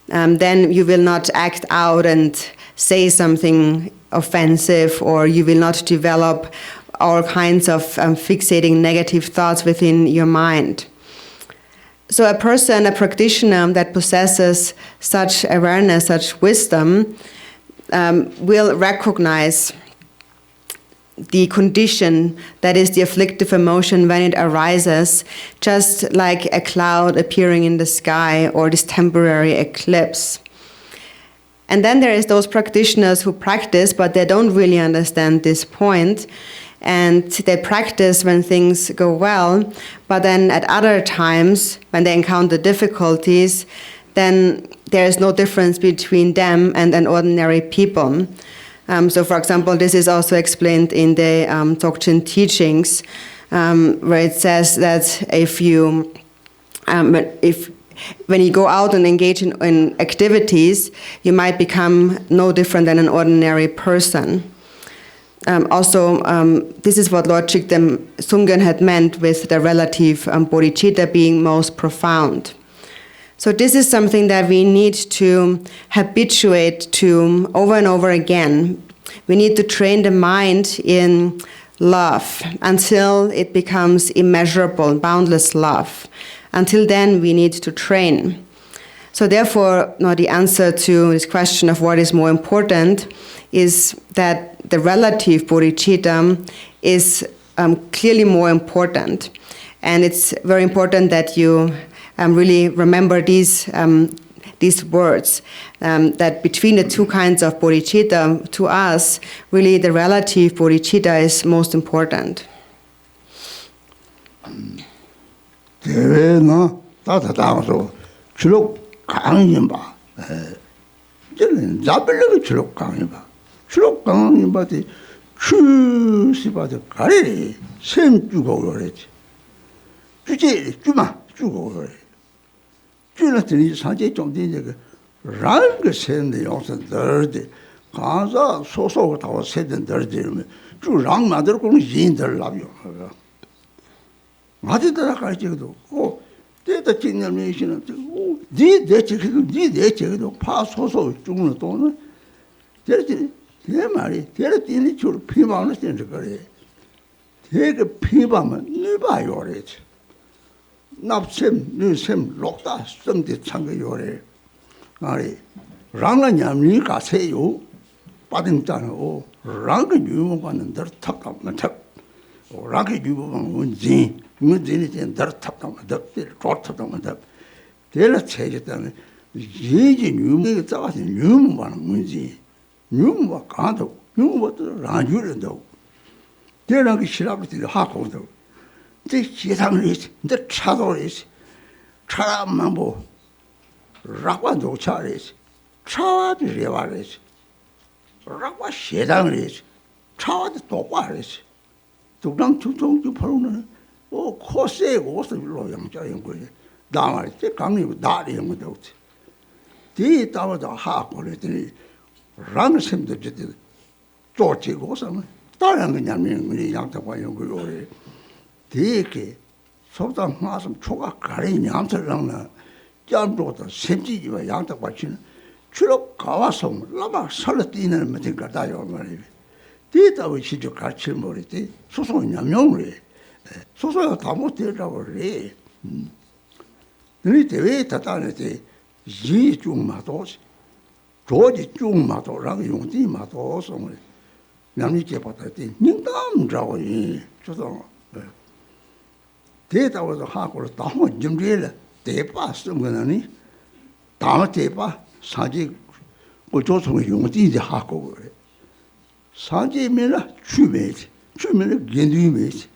Then you will not act out and say something offensive, or you will not develop all kinds of fixating negative thoughts within your mind. So a person, a practitioner that possesses such awareness, such wisdom, will recognize the condition that is the afflictive emotion when it arises, just like a cloud appearing in the sky or this temporary eclipse. And then there is those practitioners who practice, but they don't really understand this point. And they practice when things go well, but then at other times, when they encounter difficulties, then there is no difference between them and an ordinary people. So, for example, this is also explained in the Dzogchen teachings, where it says that when you go out and engage in activities, you might become no different than an ordinary person. This is what Lord Chikdem Sungen had meant with the relative bodhichitta being most profound. So this is something that we need to habituate to over and over again. We need to train the mind in love until it becomes immeasurable, boundless love. Until then, we need to train. So therefore, the answer to this question of what is more important is that the relative bodhicitta is clearly more important. And it's very important that you really remember these words, that between the two kinds of bodhicitta, to us, really the relative bodhicitta is most important. 추록 강인 바디 추시 바디 가리 셈 주고 그러지 주제 주마 주고 그래 주나더니 사제 좀 되게 랑그 셈데 요새 더데 가자 소소가 다 세든 더지면 주랑 만들 거는 인들 라비요 맞이더라 가지고도 고 때다 진념이 있는 네 대체도 파 소소 중는 돈은 저렇게 내 말이 대르티니 줄 피마는 된다 그래. 되게 피바면 네바 요래지. 납셈 뉴셈 록다 썸데 창거 요래. 말이 랑나냠니 가세요. 빠등잖아요. 랑그 유모가는 더 탁가면 탁. 랑그 유모가 문진이 된 더 탁가면 더 좋다면 더. 대라 체제다는 예지 뉴무 자가서 뉴무만 문제 뉴무가 가도 뉴무도 라주는도 대나기 싫어하고 하고도 제 세상을 이제 차도를 이제 차만 뭐 라관도 차리지 차와도 레와리지 라관 세상을 이제 차와도 똑바르지 두랑 중통주 바로는 코스에 고스로 양자인 거예요. 나말 때 강림 다리 연구도 없지. 뒤에 따라서 하고 그랬더니 랑심도 저때 쪼치고서는 다른 그냥 양자과 연구요. 뒤에 소당 마음 초가 가리 냠설랑나 짬도도 샘지지와 양자과 치는 주로 가와서 라마 살뛰는 것들 같아요 말이에요. 뒤에 따라 시적 같이 모르지 소소한 냠용을 소소가 다 못되라고 그래. 너희 대회 다다는데 이 중마도 조지 중마도랑 용지 마도 성을 남이께 받았더니 nin담자고 이 저도 대다워서 하고를 다만 점리를 대파 쓴 거는 다음 대파 사지 그 조성의 용지 하고 그래. 사지면은 주면은 견디면서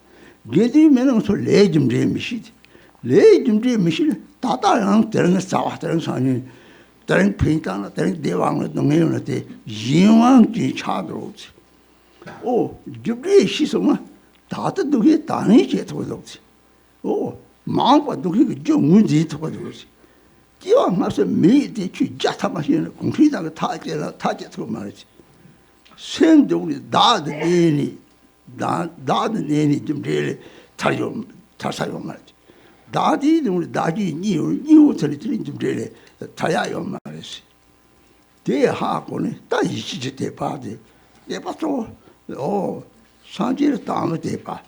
게디면은 소 레좀제 미시지 레좀제 미시 다다랑 다른 사와 다른 사니 다른 페인타나 다른 대왕을 동해요는데 이왕지 차도지 오 주브리 시소마 다들 두게 다니 제도도지 오 마음과 두게 좀 문제 도도지 기왕 마서 미디 취 자타마시는 공피다가 타제도 말이지 생동이 나드니 나드니 좀 제일 타사요 말이지 나디 우리 나지 니우 처리들이 좀 제일 타야요 말이지 대하고는 다 이시지 대파지 대파도 산지를 담을 대파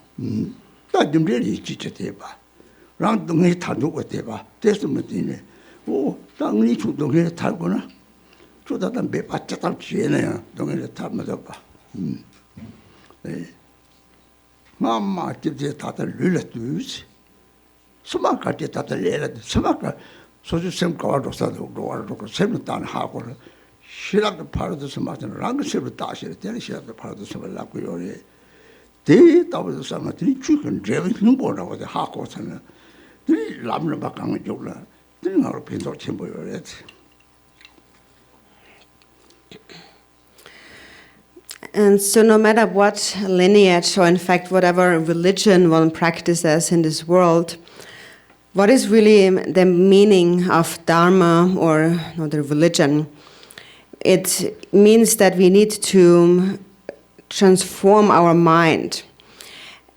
다좀 제일 이시지 대파 랑 동네 타두고 대파 됐으면 되네 땅이 주동에 탈거나 주다다 몇 바짝 지내야 동네 타면서 봐 mamma 집에 다들 릴레트스 스마카티 다들 릴레트 스마카 소주 샘 가와도서도 로와도 샘을 단 하고 시락도 파르도서 맞는 랑스를 다시를 때는 시락도 파르도서 말라고요 대 따버서 상아들이 죽은 제빈 뭐라고 하고서는 들이 남는 바강을 줘라 들이 나로 빈도 첨보요 And so no matter what lineage, or in fact whatever religion one practices in this world, what is really the meaning of Dharma or the religion? It means that we need to transform our mind.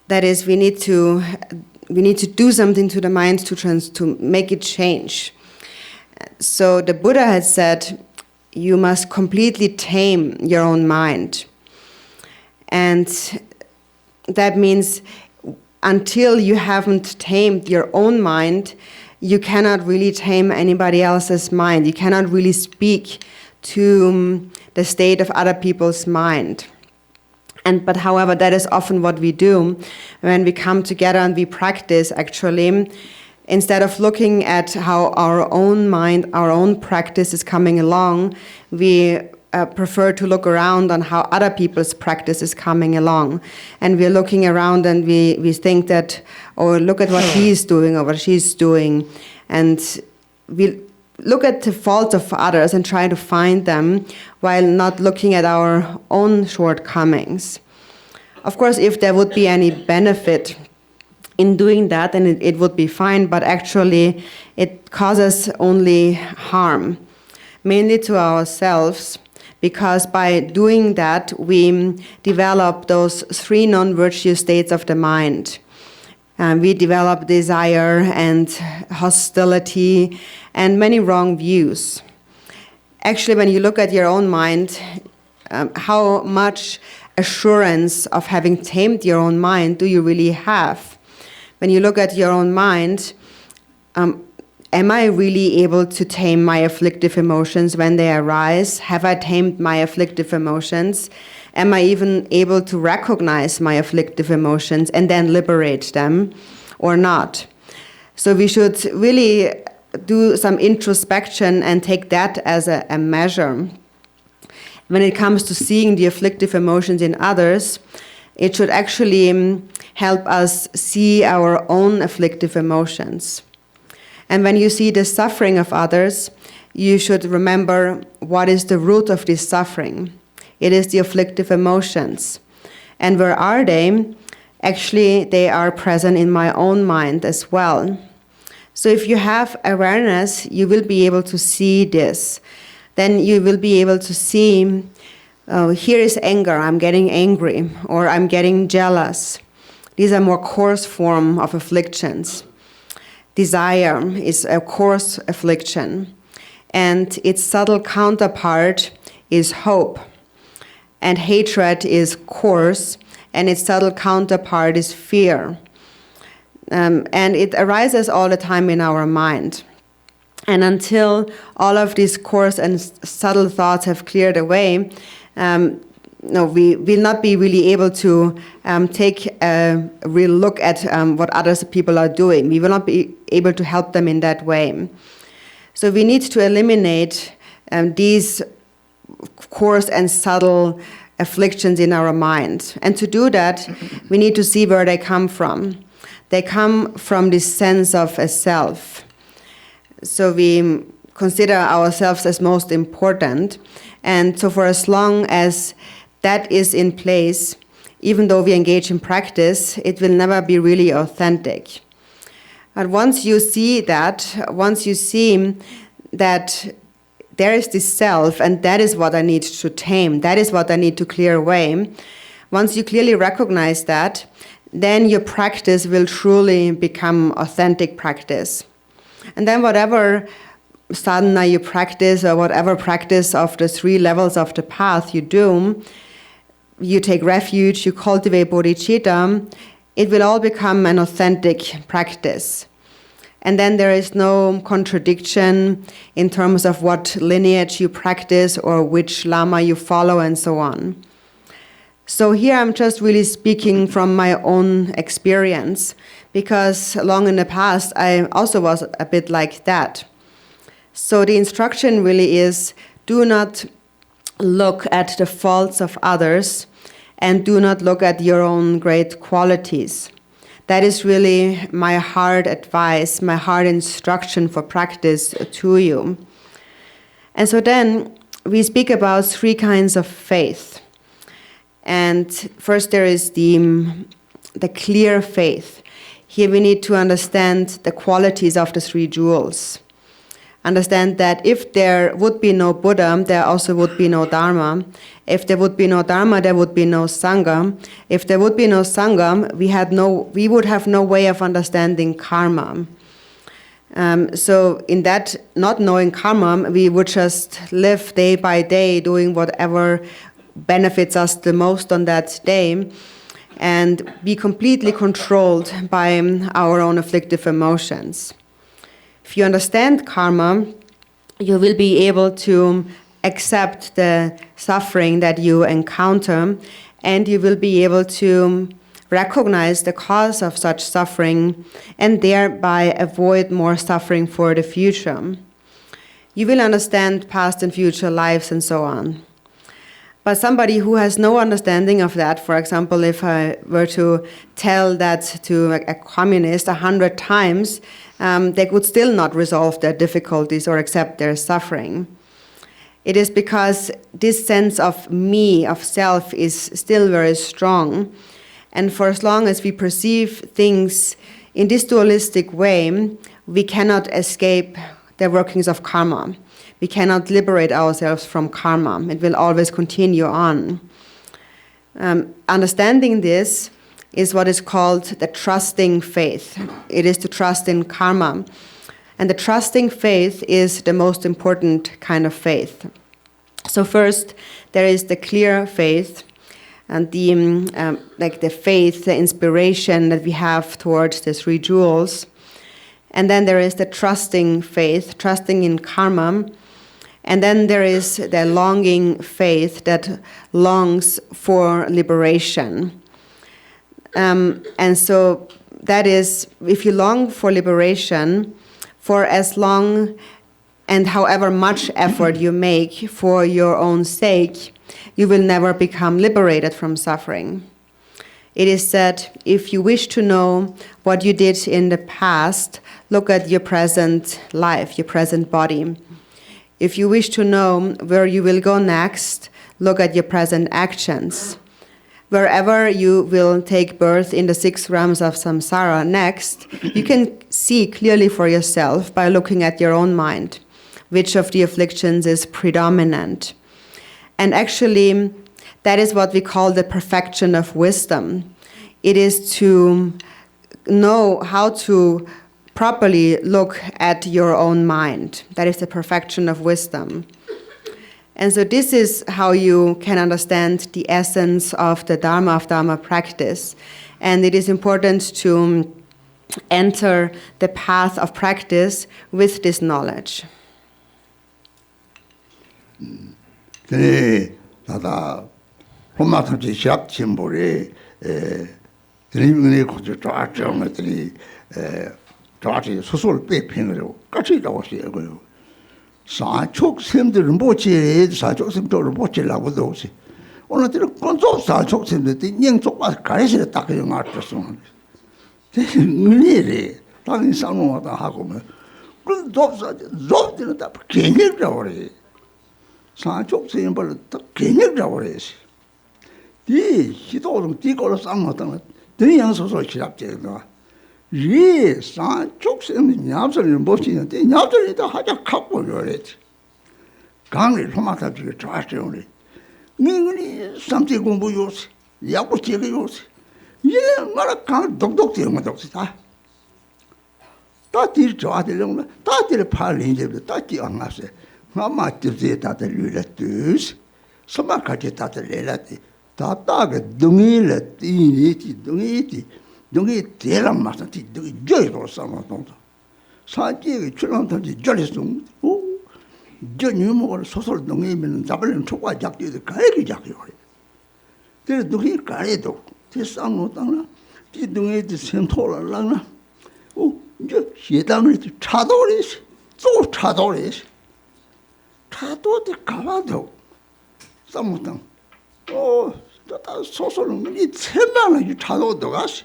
That is, we need to do something to the mind to make it change. So the Buddha had said, you must completely tame your own mind. And that means until you haven't tamed your own mind, you cannot really tame anybody else's mind. You cannot really speak to the state of other people's mind. But however, that is often what we do when we come together and we practice, actually. Instead of looking at how our own mind, our own practice is coming along, we prefer to look around on how other people's practice is coming along. And we're looking around and we think that, oh, look at what he's doing or what she's doing. And we look at the faults of others and try to find them while not looking at our own shortcomings. Of course, if there would be any benefit in doing that, then it would be fine, but actually it causes only harm, mainly to ourselves, because by doing that, we develop those three non-virtue states of the mind. We develop desire and hostility and many wrong views. Actually, when you look at your own mind, how much assurance of having tamed your own mind do you really have? When you look at your own mind, am I really able to tame my afflictive emotions when they arise? Have I tamed my afflictive emotions? Am I even able to recognize my afflictive emotions and then liberate them or not? So we should really do some introspection and take that as a measure. When it comes to seeing the afflictive emotions in others, it should actually help us see our own afflictive emotions. And when you see the suffering of others, you should remember what is the root of this suffering. It is the afflictive emotions. And where are they? Actually, they are present in my own mind as well. So if you have awareness, you will be able to see this. Then you will be able to see, here is anger, I'm getting angry, or I'm getting jealous. These are more coarse form of afflictions. Desire is a coarse affliction, and its subtle counterpart is hope. And hatred is coarse, and its subtle counterpart is fear. And it arises all the time in our mind. And until all of these coarse and subtle thoughts have cleared away, we will not be really able to take a real look at what other people are doing. We will not be able to help them in that way. So we need to eliminate these coarse and subtle afflictions in our mind. And to do that, we need to see where they come from. They come from this sense of a self. So we consider ourselves as most important. And so for as long as that is in place, even though we engage in practice, it will never be really authentic. But once you see that, there is this self, and that is what I need to tame, that is what I need to clear away, once you clearly recognize that, then your practice will truly become authentic practice. And then whatever sadhana you practice, or whatever practice of the 3 levels of the path you do, you take refuge, you cultivate bodhichitta, it will all become an authentic practice. And then there is no contradiction in terms of what lineage you practice or which lama you follow and so on. So here I'm just really speaking from my own experience, because long in the past I also was a bit like that. So the instruction really is, do not look at the faults of others and do not look at your own great qualities. That is really my hard advice, my hard instruction for practice to you. And so then we speak about 3 kinds of faith. And first there is the clear faith. Here we need to understand the qualities of the 3 jewels. Understand that if there would be no Buddha, there also would be no Dharma. If there would be no Dharma, there would be no Sangha. If there would be no Sangha, we would have no way of understanding karma. So in that not knowing karma, we would just live day by day doing whatever benefits us the most on that day and be completely controlled by our own afflictive emotions. If you understand karma, you will be able to accept the suffering that you encounter, and you will be able to recognize the cause of such suffering and thereby avoid more suffering for the future. You will understand past and future lives and so on. But somebody who has no understanding of that, for example, if I were to tell that to a communist 100 times, they would still not resolve their difficulties or accept their suffering. It is because this sense of me, of self, is still very strong. And for as long as we perceive things in this dualistic way, we cannot escape the workings of karma. We cannot liberate ourselves from karma. It will always continue on. Understanding this is what is called the trusting faith. It is to trust in karma. And the trusting faith is the most important kind of faith. So first, there is the clear faith, and the faith, the inspiration that we have towards the 3 jewels. And then there is the trusting faith, trusting in karma. And then there is the longing faith that longs for liberation. And so that is, if you long for liberation, For as long and however much effort you make for your own sake, you will never become liberated from suffering. It is said, if you wish to know what you did in the past, look at your present life, your present body. If you wish to know where you will go next, look at your present actions. Wherever you will take birth in the 6 realms of samsara next, you can see clearly for yourself by looking at your own mind, which of the afflictions is predominant. And actually, that is what we call the perfection of wisdom. It is to know how to properly look at your own mind. That is the perfection of wisdom. And so this is how you can understand the essence of the Dharma practice. And it is important to enter the path of practice with this knowledge. 나다 롬마탄지 시합 침보리 드림이 고저 좌정들이 좌지 소소를 빼팽으로 같이 나왔어요. 그 사촉 샘들은 뭐지 사촉 샘들은 뭐지라고도 없이 오늘들 건조 사촉 샘들이 냥쪽과 가리시를 딱 그냥 맞췄어. 대신에 당연히 상호하다 하고 뭐 그건 좁들은 다 개념이라고 그래. 사촉 샘벌을 딱 개념이라고 그래서 이 시도는 뒤걸어 상호하다가 등양소소 시작되는 이 사촉 샘이 냐absol을 못 지는데 냐absol이다 하자 갖고 그랬지. 강을 소마타지가 좋았어요. 민근이 삼세 공부 요새 야구 제가 요새 얘 말아 강 독독되는 거 독시다. 다들 좋아하려면 다들 팔린데도 다들 안 갔어. 엄마 뜻에 다들 류랬듯 소마까지 다들 내렸지. 다다가 동이를 띠니지 동이 대란 맛은 동이 저기로 삼아도 사지에 출렁던지 저리서 저 뉴모를 소설 동이면 잡으려면 초과 작지도 가야지 작요. 그래 동이 가래도 대상으로 땅나 이 동이도 센토를 나나 이제 시당을 차도리시 또 차도리시 차도도 가봐도 삼무당 다 소설은 이 천만을 차도도 가시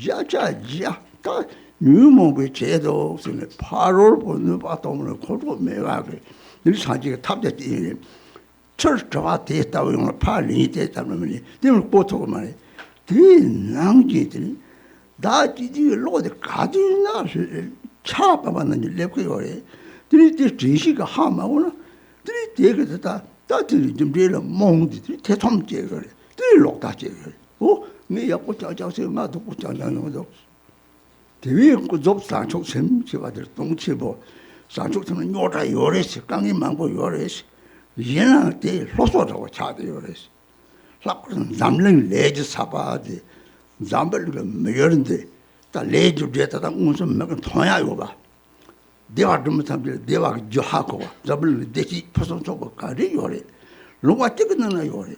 자자자 다 뉴모의 제도 없으면 8월 보는 바통을 고로 매가게 이 사지가 탑됐지 철저와 됐다고 용을 팔이 됐다면 되면 보통 말해 대낭지들이 다 지지로 가지나 차바받는 일 내고요. 들이 지시가 하마오나 들이 되게다 다들이 좀 내려 몽디들이 대통제 그래. 들이 lok다제 그래. 내 약고 자자서 나도 고자자는 대위 그 접사 족샘 제가들 동치보 사족처럼 요라 요래시 강이 많고 요래시 얘는 때 로소라고 차대 요래시 라고는 남는 레지 사바지 잠벌가 매여는데 다 레지 되다가 무슨 막 통야요 봐 대화 좀 참들 대화 저하고 잡을 대시 퍼서 저거 가리 요래 로가 찍는 요래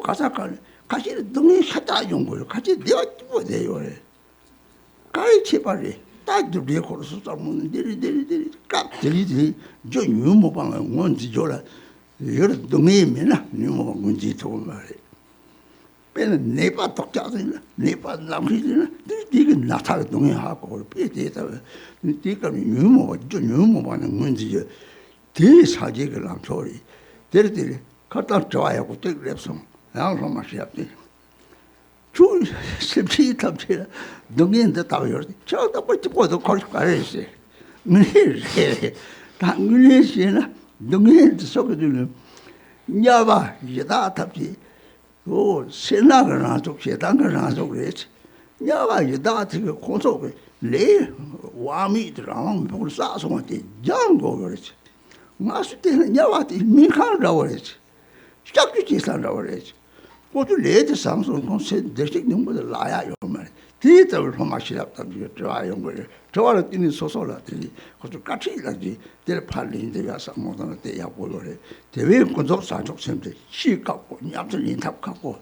가사가 같이 등이 샤다 용고 같이 대화 뭐 돼요래 가이치 빨리 딱들 리코르스 잡는 데리 깝들이 저 유모방은 뭔지 줘라 여러 동네면아 유모방 뭔지 더 말해 빼는 네바 독자들이나 네바 남리들이나 되게 나타가 동해하고 빼대다 되게 유모방은 뭔지 대사제를 남 소리 데리들 갖다 좋아하고 되게 랩송 양성 맛이 없지 주 습치 탑치라 동인데 따요. 저도 뭐도 걸 거래시. 네. 당근이시나 동인데 속에는 야바 이다 탑치. 세나가 나서 세단가 나서 그랬지. 야바 이다 되게 고속에 레 와미들랑 뭘 싸서한테 장고 그랬지. 마스 때는 야바한테 민간이라고 그랬지. 시작주지산이라고 그랬지. 고주 레드 상승 공세 대식 능보다 라야 요말 디더를 호마시랍다 좋아요 걸 좋아를 뛰는 소소라들이 고주 같이 일하지 될 팔린데 가서 모든 때 약보를 대외 건조 사족 셈들 시 갖고 냠들 인탑 갖고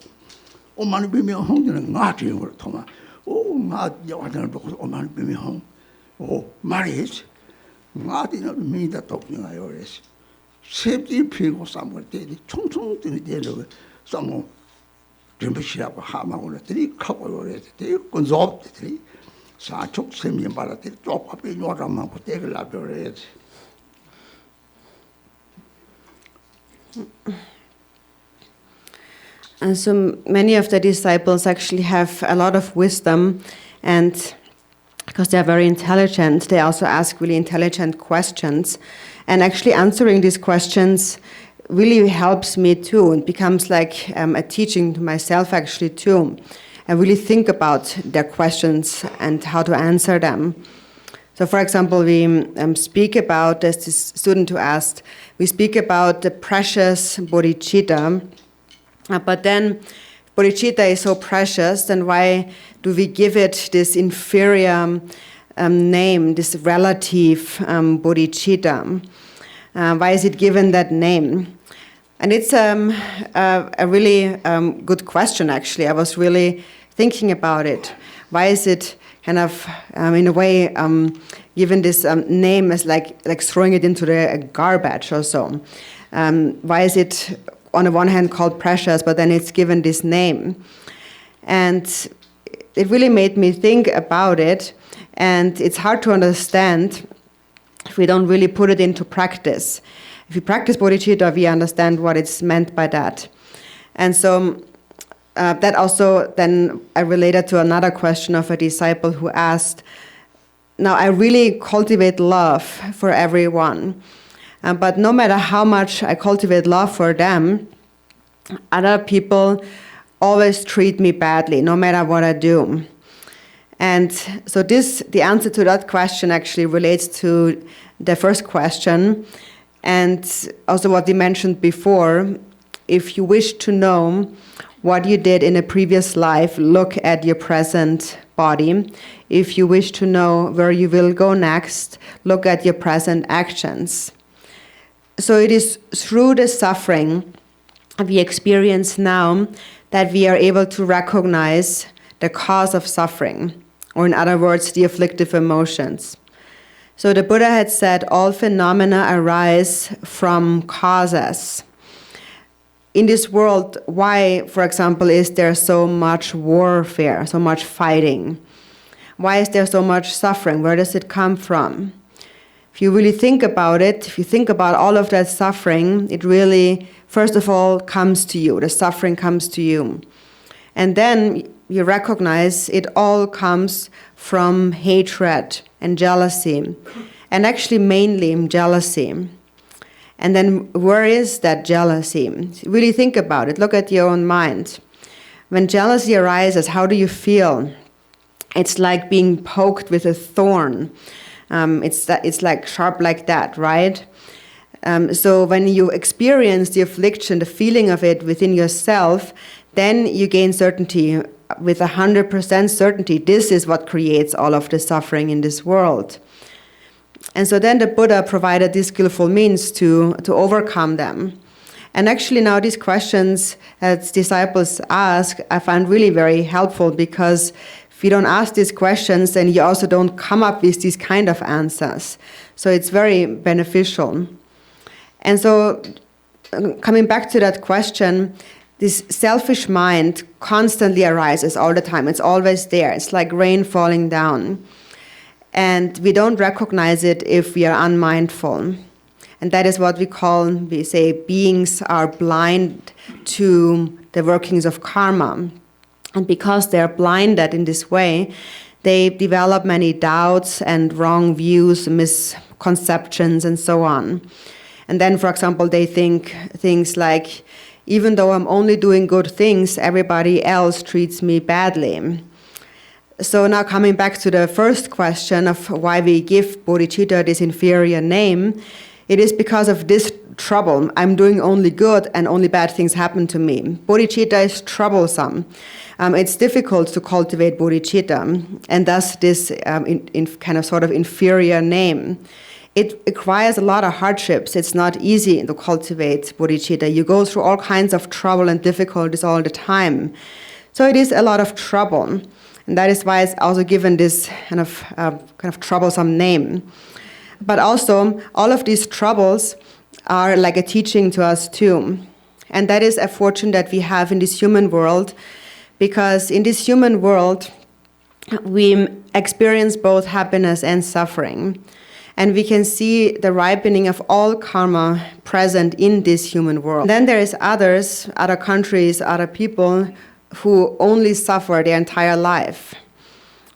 오만 비명 홍되는 나한테 걸 통화 나 여한테는 보고 오만 비명 말이지 나디는 미다 독이가 요래서 셉지 피고 삼을 때 총총 들이대는 쌍모 림포치라고 하마고는 들이 하고 요래서 되게 건조업들이 사촉 셈이 말아들 쪽밥이 요람하고 때를 놔버려야지. And so many of the disciples actually have a lot of wisdom, and because they are very intelligent, they also ask really intelligent questions. And actually answering these questions really helps me too. It becomes like a teaching to myself actually too. I really think about their questions and how to answer them. So for example, we speak about, there's this student who asked, we speak about the precious bodhichitta, but then bodhichitta is so precious, then why do we give it this inferior name, this relative bodhichitta? Why is it given that name? And it's a really good question, actually. I was really thinking about it. Why is it kind of, in a way, given this name as like throwing it into the garbage or so? Why is it on the one hand called precious, but then it's given this name? And it really made me think about it, and it's hard to understand if we don't really put it into practice. If we practice bodhicitta, we understand what it's meant by that. And so that also then I related to another question of a disciple who asked, now I really cultivate love for everyone, but no matter how much I cultivate love for them, other people always treat me badly, no matter what I do. And so the answer to that question actually relates to the first question, and also what we mentioned before. If you wish to know what you did in a previous life, look at your present body. If you wish to know where you will go next, look at your present actions. So it is through the suffering we experience now that we are able to recognize the cause of suffering, or in other words, the afflictive emotions. So the Buddha had said all phenomena arise from causes. In this world, why, for example, is there so much warfare, so much fighting? Why is there so much suffering? Where does it come from? If you really think about it, if you think about all of that suffering, it really, first of all, comes to you. The suffering comes to you. And then you recognize it all comes from hatred and jealousy, and actually mainly jealousy. And then where is that jealousy? Really think about it. Look at your own mind. When jealousy arises, how do you feel? It's like being poked with a thorn. It's like sharp like that, right? So when you experience the affliction, the feeling of it within yourself, then you gain certainty. With 100% certainty, this is what creates all of the suffering in this world. And so then the Buddha provided these skillful means to overcome them. And actually now these questions that disciples ask, I find really very helpful, because if you don't ask these questions, then you also don't come up with these kind of answers. So it's very beneficial. And so coming back to that question, this selfish mind constantly arises all the time. It's always there. It's like rain falling down. And we don't recognize it if we are unmindful. And that is what we say, beings are blind to the workings of karma. And because they're blinded in this way, they develop many doubts and wrong views, misconceptions, and so on. And then, for example, they think things like, even though I'm only doing good things, everybody else treats me badly. So now coming back to the first question of why we give bodhicitta this inferior name, it is because of this trouble. I'm doing only good and only bad things happen to me. Bodhicitta is troublesome. It's difficult to cultivate bodhicitta, and thus this kind of sort of inferior name. It requires a lot of hardships. It's not easy to cultivate bodhicitta. You go through all kinds of trouble and difficulties all the time. So it is a lot of trouble. And that is why it's also given this kind of troublesome name. But also, all of these troubles are like a teaching to us too. And that is a fortune that we have in this human world, because in this human world, we experience both happiness and suffering. And we can see the ripening of all karma present in this human world. Then there is others, other countries, other people who only suffer their entire life.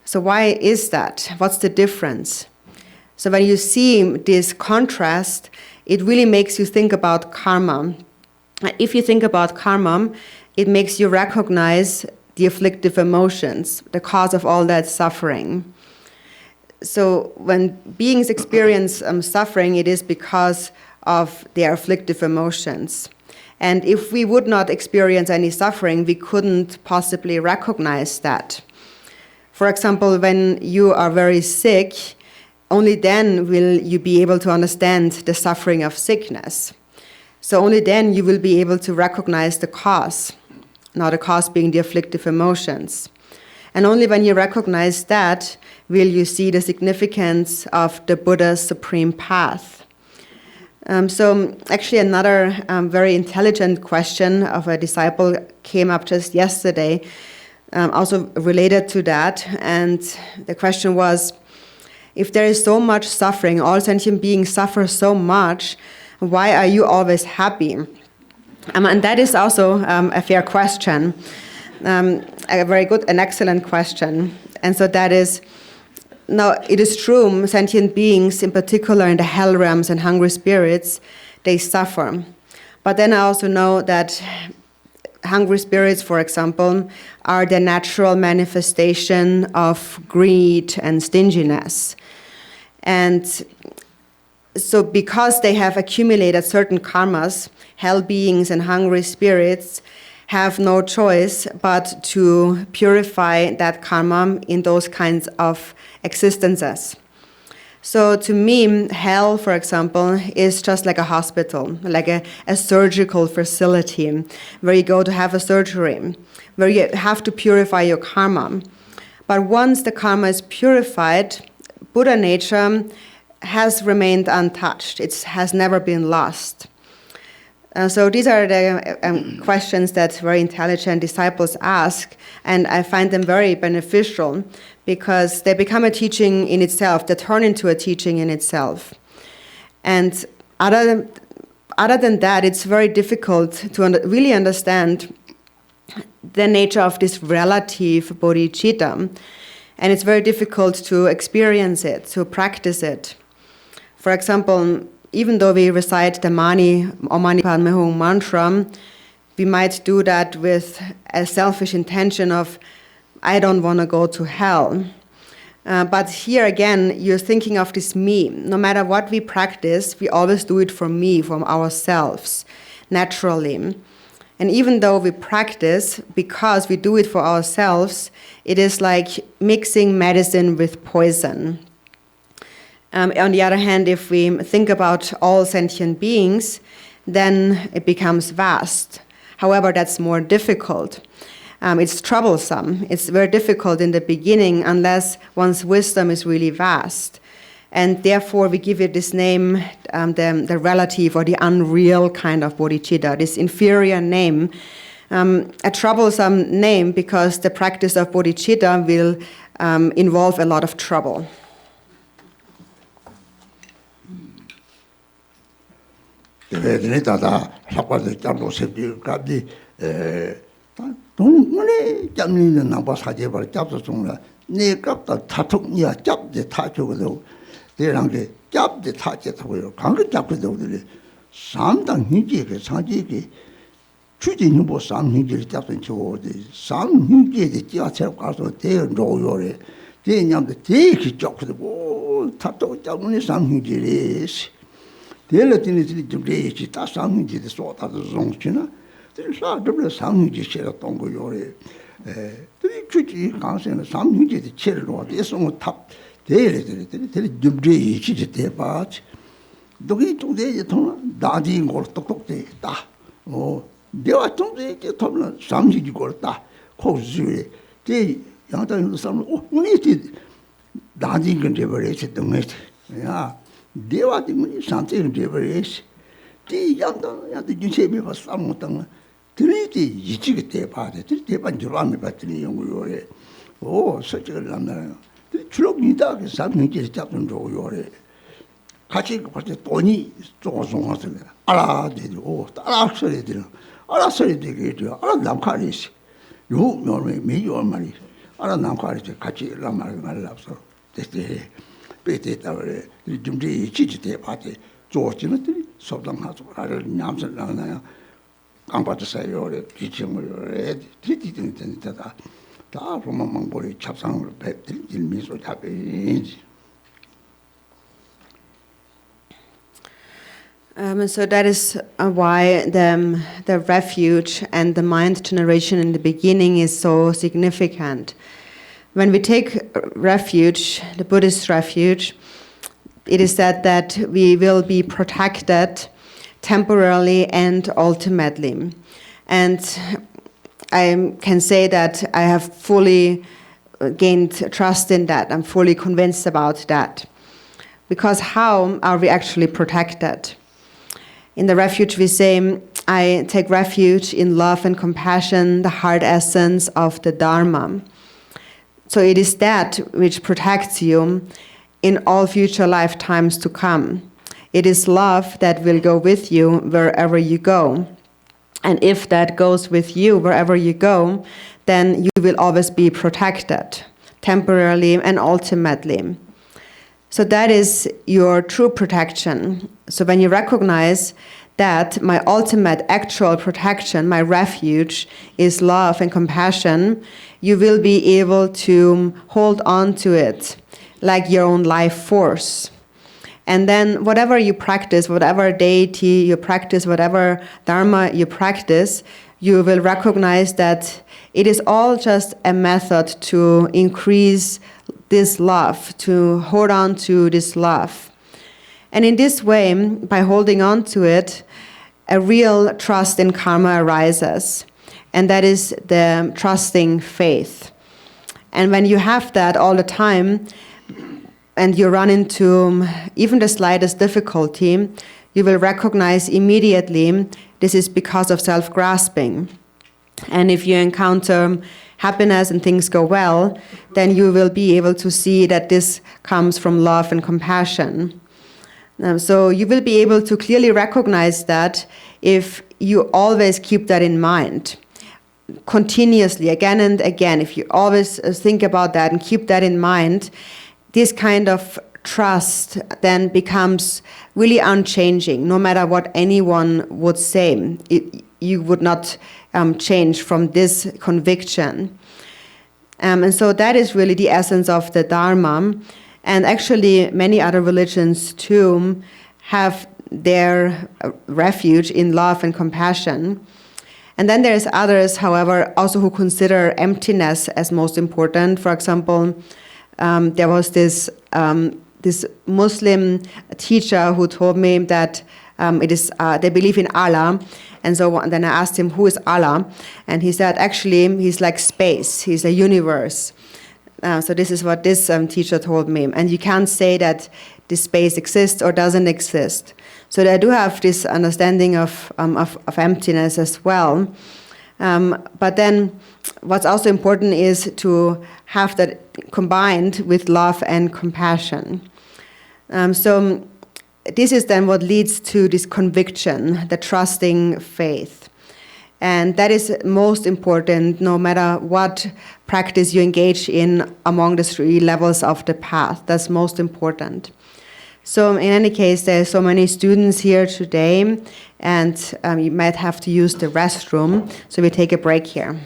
So why is that? What's the difference? So when you see this contrast, it really makes you think about karma. If you think about karma, it makes you recognize the afflictive emotions, the cause of all that suffering. So when beings experience suffering, it is because of their afflictive emotions. And if we would not experience any suffering, we couldn't possibly recognize that. For example, when you are very sick, only then will you be able to understand the suffering of sickness. So only then you will be able to recognize the cause, now the cause being the afflictive emotions. And only when you recognize that will you see the significance of the Buddha's supreme path. So actually another very intelligent question of a disciple came up just yesterday, also related to that. And the question was, if there is so much suffering, all sentient beings suffer so much, why are you always happy? And that is also a fair question. A very good and excellent question. And so that is, now it is true, sentient beings, in particular in the hell realms and hungry spirits, they suffer. But then I also know that hungry spirits, for example, are the natural manifestation of greed and stinginess. And so because they have accumulated certain karmas, hell beings and hungry spirits have no choice but to purify that karma in those kinds of existences. So to me, hell, for example, is just like a hospital, like a surgical facility where you go to have a surgery, where you have to purify your karma. But once the karma is purified, Buddha nature has remained untouched. It has never been lost. So these are the questions that very intelligent disciples ask, and I find them very beneficial because they become a teaching in itself, they turn into a teaching in itself. And other than that, it's very difficult to really understand the nature of this relative bodhichitta, and it's very difficult to experience it, to practice it. For example, even though we recite the Mani Padme Hum mantra, we might do that with a selfish intention of, I don't want to go to hell. But here again, you're thinking of this me. No matter what we practice, we always do it for me, from ourselves, naturally. And even though we practice because we do it for ourselves, it is like mixing medicine with poison. On the other hand, if we think about all sentient beings, then it becomes vast. However, that's more difficult. It's troublesome. It's very difficult in the beginning unless one's wisdom is really vast. And therefore, we give it this name, the relative or the unreal kind of bodhicitta, this inferior name. A troublesome name because the practice of bodhicitta will involve a lot of trouble. 대회들이 다다 학과들 잡고 세비 갑디 동문에 잡는 나빠 사제발 잡서 종라 네 갑다 타톡이야 잡지 타쪽도 대랑게 잡지 타제 타고요 강그 잡고도들이 삼당 hin지게 상지게 추진이 뭐 삼hin지를 잡던 저거지 삼hin지에 지하철 가서 대로요래 대냠도 대기 잡고도 뭐 타톡 잡는 삼hin지를 대려진이 좀 레이지 다 상hin지도 쏟아서 종치나 사 더블 상hin지 체라 동거요래 들이 추지 강세는 삼hin지도 체로 대성을 탑 대려들이 좀 레이지 대봐 독이 동대에 통 다지 걸 똑똑대 다 내가 동대에 통은 삼hin지 걸다 코즈에 대 양다는 사람 우리지 다지 근데 버리지 동네 야 Dewa di muni santi dewa es. Di yanda junsebi ba samu tang. Tiri di yichi te pa de. Tiri te pa jirami ba tiri yongu yore. Oh, such a lamna. Chulok nida ke sabni ke chapun do yore. 같이 벌써 돈이 조금 왔어요. 알아들고 알아서리들 알아서리들 알아 남카리시 요 명이 메요 말이 알아 남카리시 같이 라말 없어. 됐대. 베테다를 좀지 지지대 파티 조지는들이 소당하고 알을 냠설나나요. 깡빠졌어요. 기침을 뒤뒤는 된다. 다 보면 머리 잡상으로 뱉들 일미소 잡이. So that is why the refuge and the mind generation in the beginning is so significant. When we take refuge, the Buddhist refuge, it is said that we will be protected temporarily and ultimately. And I can say that I have fully gained trust in that. I'm fully convinced about that. Because how are we actually protected? In the refuge, we say, I take refuge in love and compassion, the heart essence of the Dharma. So it is that which protects you in all future lifetimes to come. It is love that will go with you wherever you go. And if that goes with you wherever you go, then you will always be protected, temporarily and ultimately. So that is your true protection. So when you recognize that my ultimate actual protection, my refuge, is love and compassion, you will be able to hold on to it like your own life force. And then whatever you practice, whatever deity you practice, whatever dharma you practice, you will recognize that it is all just a method to increase this love, to hold on to this love. And in this way, by holding on to it, a real trust in karma arises. And that is the trusting faith. And when you have that all the time, and you run into even the slightest difficulty, you will recognize immediately this is because of self-grasping. And if you encounter happiness and things go well, then you will be able to see that this comes from love and compassion. So you will be able to clearly recognize that if you always keep that in mind, continuously, again and again, if you always think about that and keep that in mind, this kind of trust then becomes really unchanging. No matter what anyone would say, you would not change from this conviction. And so that is really the essence of the Dharma. And actually, many other religions too have their refuge in love and compassion. And then there's others, however, also who consider emptiness as most important. For example, there was this Muslim teacher who told me that they believe in Allah. And so then I asked him, who is Allah? And he said, actually, he's like space. He's a universe. So this is what this teacher told me. And you can't say that this space exists or doesn't exist. So I do have this understanding of emptiness as well. But then what's also important is to have that combined with love and compassion. So this is then what leads to this conviction, the trusting faith. And that is most important no matter what practice you engage in among the three levels of the path. That's most important. So in any case, there are so many students here today, and you might have to use the restroom. So we take a break here.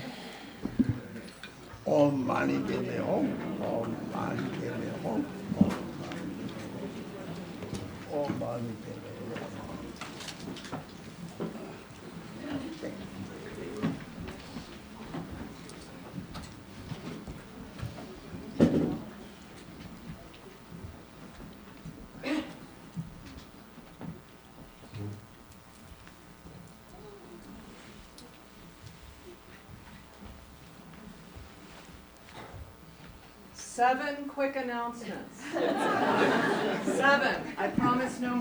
Om Mani Padme Hum. Om Mani Padme Hum. Om Mani Padme Hum. 7 quick announcements. 7. I promise no